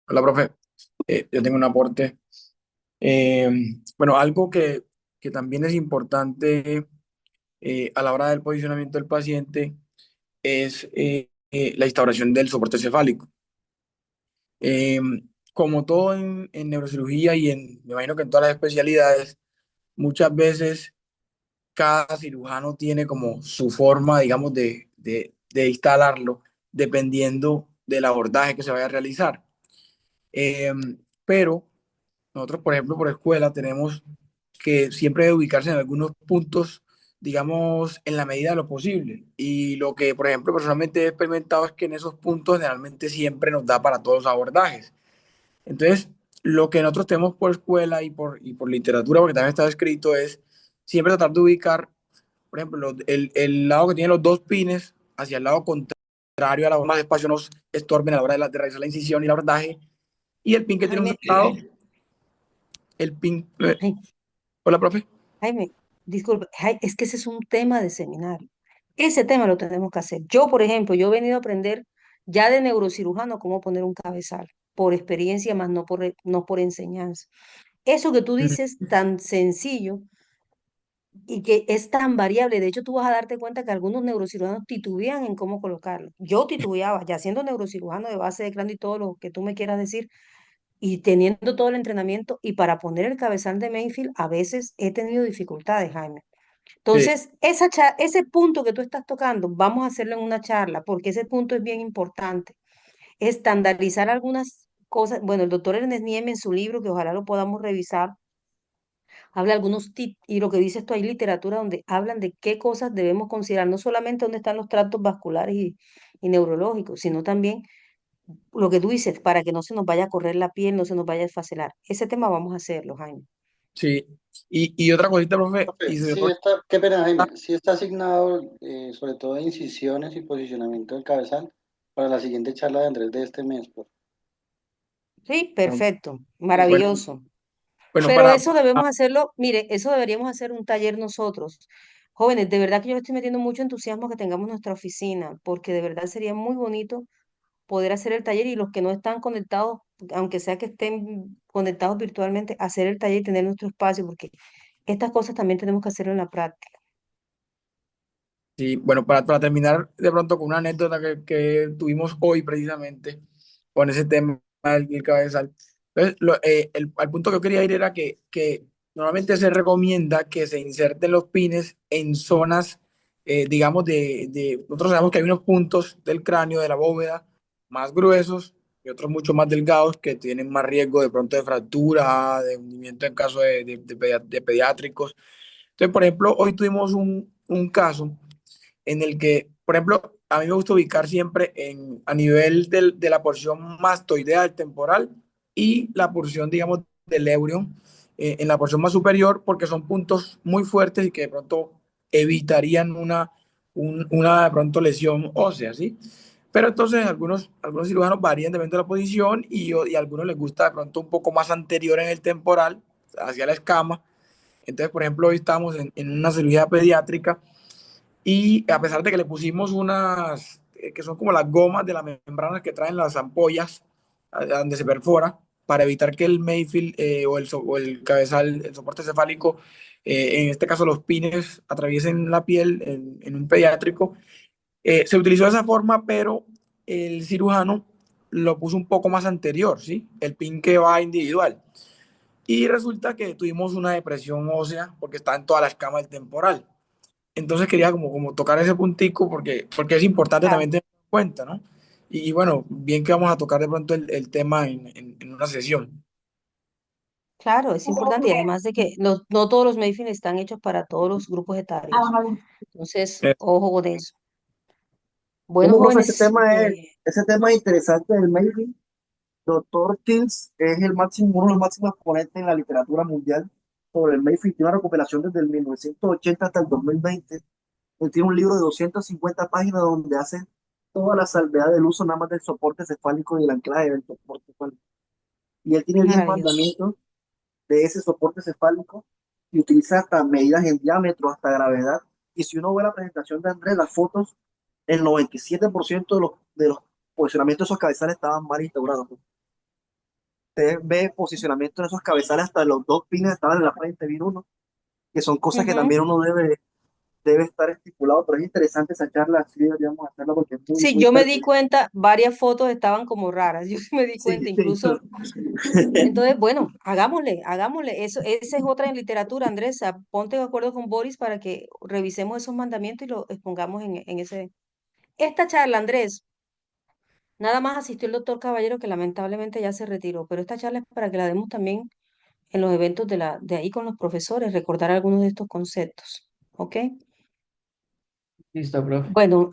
S4: Hola, profe. Yo tengo un aporte. Eh, bueno, algo que también es importante a la hora del posicionamiento del paciente es la instauración del soporte cefálico. Eh, Como todo en neurocirugía y me imagino que en todas las especialidades, muchas veces cada cirujano tiene como su forma, digamos, de instalarlo dependiendo del abordaje que se vaya a realizar. Eh, pero nosotros, por ejemplo, por escuela, tenemos que siempre ubicarse en algunos puntos, digamos, en la medida de lo posible. Y lo que, por ejemplo, personalmente he experimentado es que en esos puntos generalmente siempre nos da para todos los abordajes. Entonces, lo que nosotros tenemos por escuela y por literatura, porque también está escrito, es siempre tratar de ubicar, por ejemplo, el lado que tiene los dos pines hacia el lado contrario a la más espacio nos estorben a la hora de realizar la incisión y el abordaje, y el pin que tiene un
S2: Jaime,
S4: solo lado, el pin...
S2: Ay,
S4: hola, profe.
S2: Jaime, disculpe, es que ese es un tema de seminario. Ese tema lo tenemos que hacer. Yo, por ejemplo, yo he venido a aprender ya de neurocirujano cómo poner un cabezal, por experiencia más no por enseñanza. Eso que tú dices tan sencillo, y que es tan variable. De hecho, tú vas a darte cuenta que algunos neurocirujanos titubean en cómo colocarlo. Yo titubeaba, ya siendo neurocirujano de base de cráneo y todo lo que tú me quieras decir, y teniendo todo el entrenamiento, y para poner el cabezal de Mayfield, a veces he tenido dificultades, Jaime.
S4: Sí,
S2: Entonces, ese punto que tú estás tocando, vamos a hacerlo en una charla, porque ese punto es bien importante. Estandarizar algunas cosas. Bueno, el doctor Ernest Niemi en su libro, que ojalá lo podamos revisar, habla algunos tips, y lo que dice esto, hay literatura donde hablan de qué cosas debemos considerar, no solamente dónde están los tractos vasculares y neurológicos, sino también lo que tú dices, para que no se nos vaya a correr la piel, no se nos vaya a desfacelar. Ese tema vamos a hacerlo, Jaime.
S4: sí. Y otra cosita, profe,
S3: Profe,
S4: y se me
S3: sí
S4: olvidó.
S3: está, qué pena, Jaime, sí está asignado sobre todo de incisiones y posicionamiento del cabezal para la siguiente charla de Andrés de este mes, profe.
S2: Sí,
S4: Bueno,
S2: perfecto,
S4: bueno,
S2: maravilloso.
S4: bueno,
S2: Pero
S4: para,
S2: eso debemos hacerlo, mire, eso deberíamos hacer un taller nosotros. Jóvenes, de verdad que yo le estoy metiendo mucho entusiasmo a que tengamos nuestra oficina, porque de verdad sería muy bonito poder hacer el taller, y los que no están conectados, aunque sea que estén conectados virtualmente, hacer el taller y tener nuestro espacio, porque estas cosas también tenemos que hacerlo en la práctica.
S4: sí, bueno, para terminar de pronto con una anécdota que tuvimos hoy precisamente con ese tema del cabezal. Entonces, al punto que yo quería ir era que normalmente se recomienda que se inserten los pines en zonas, digamos, nosotros sabemos que hay unos puntos del cráneo, de la bóveda, más gruesos y otros mucho más delgados que tienen más riesgo de pronto de fractura, de hundimiento en caso de pediátricos. Entonces, por ejemplo, hoy tuvimos un caso en el que, por ejemplo, a mí me gusta ubicar siempre a nivel de la porción mastoidea del temporal y la porción, digamos, del eurium, en la porción más superior, porque son puntos muy fuertes y que de pronto evitarían una de pronto lesión ósea, ¿sí? Pero entonces algunos cirujanos varían dependiendo de la posición y a algunos les gusta de pronto un poco más anterior en el temporal, hacia la escama. Entonces, por ejemplo, hoy estamos en una cirugía pediátrica y a pesar de que le pusimos unas, que son como las gomas de las membranas que traen las ampollas, donde se perfora, para evitar que el Mayfield o el cabezal, el soporte cefálico, en este caso los pines, atraviesen la piel en un pediátrico, se utilizó de esa forma, pero el cirujano lo puso un poco más anterior, ¿sí? El pin que va individual. Y resulta que tuvimos una depresión ósea porque está en toda la escama del temporal. Entonces quería como tocar ese puntico porque es importante
S2: Claro,
S4: también tener en cuenta, ¿no? Y bueno, bien que vamos a tocar de pronto el tema en una sesión.
S2: claro, es importante, y además de que no todos los Mayfield están hechos para todos los grupos etarios. Entonces,
S4: Eh,
S2: ojo con eso. Bueno,
S5: Bueno, profe,
S2: jóvenes,
S5: ese tema es interesante del Mayfield. Doctor Tills es el máximo, uno de los máximos exponentes en la literatura mundial sobre el Mayfield. Tiene una recopilación desde el 1980 hasta el 2020. Él tiene un libro de 250 páginas donde hace toda la salvedad del uso nada más del soporte cefálico y el anclaje del soporte cefálico. Y él tiene 10
S2: maravilloso.
S5: mandamientos de ese soporte cefálico y utiliza hasta medidas en diámetro, hasta gravedad. Y si uno ve la presentación de Andrés, las fotos, el 97% de los posicionamientos de esos cabezales estaban mal instaurados. Usted ve posicionamiento de esos cabezales, hasta los dos pines estaban en la frente, bien uno, que son cosas que
S2: Ujú.
S5: también uno debe estar estipulado, pero es interesante esa charla, así deberíamos hacerla porque es muy,
S2: Sí,
S5: muy
S2: yo me di
S5: pertinente.
S2: cuenta, varias fotos estaban como raras, yo sí me di
S5: Sí,
S2: cuenta,
S5: sí,
S2: incluso, entonces, bueno, hagámosle, eso, esa es otra en literatura, Andrés, ponte de acuerdo con Boris para que revisemos esos mandamientos y los expongamos en ese. Esta charla, Andrés, nada más asistió el doctor Caballero, que lamentablemente ya se retiró, pero esta charla es para que la demos también en los eventos de ahí con los profesores, recordar algunos de estos conceptos, ¿ok?
S1: Listo, profe.
S2: Bueno,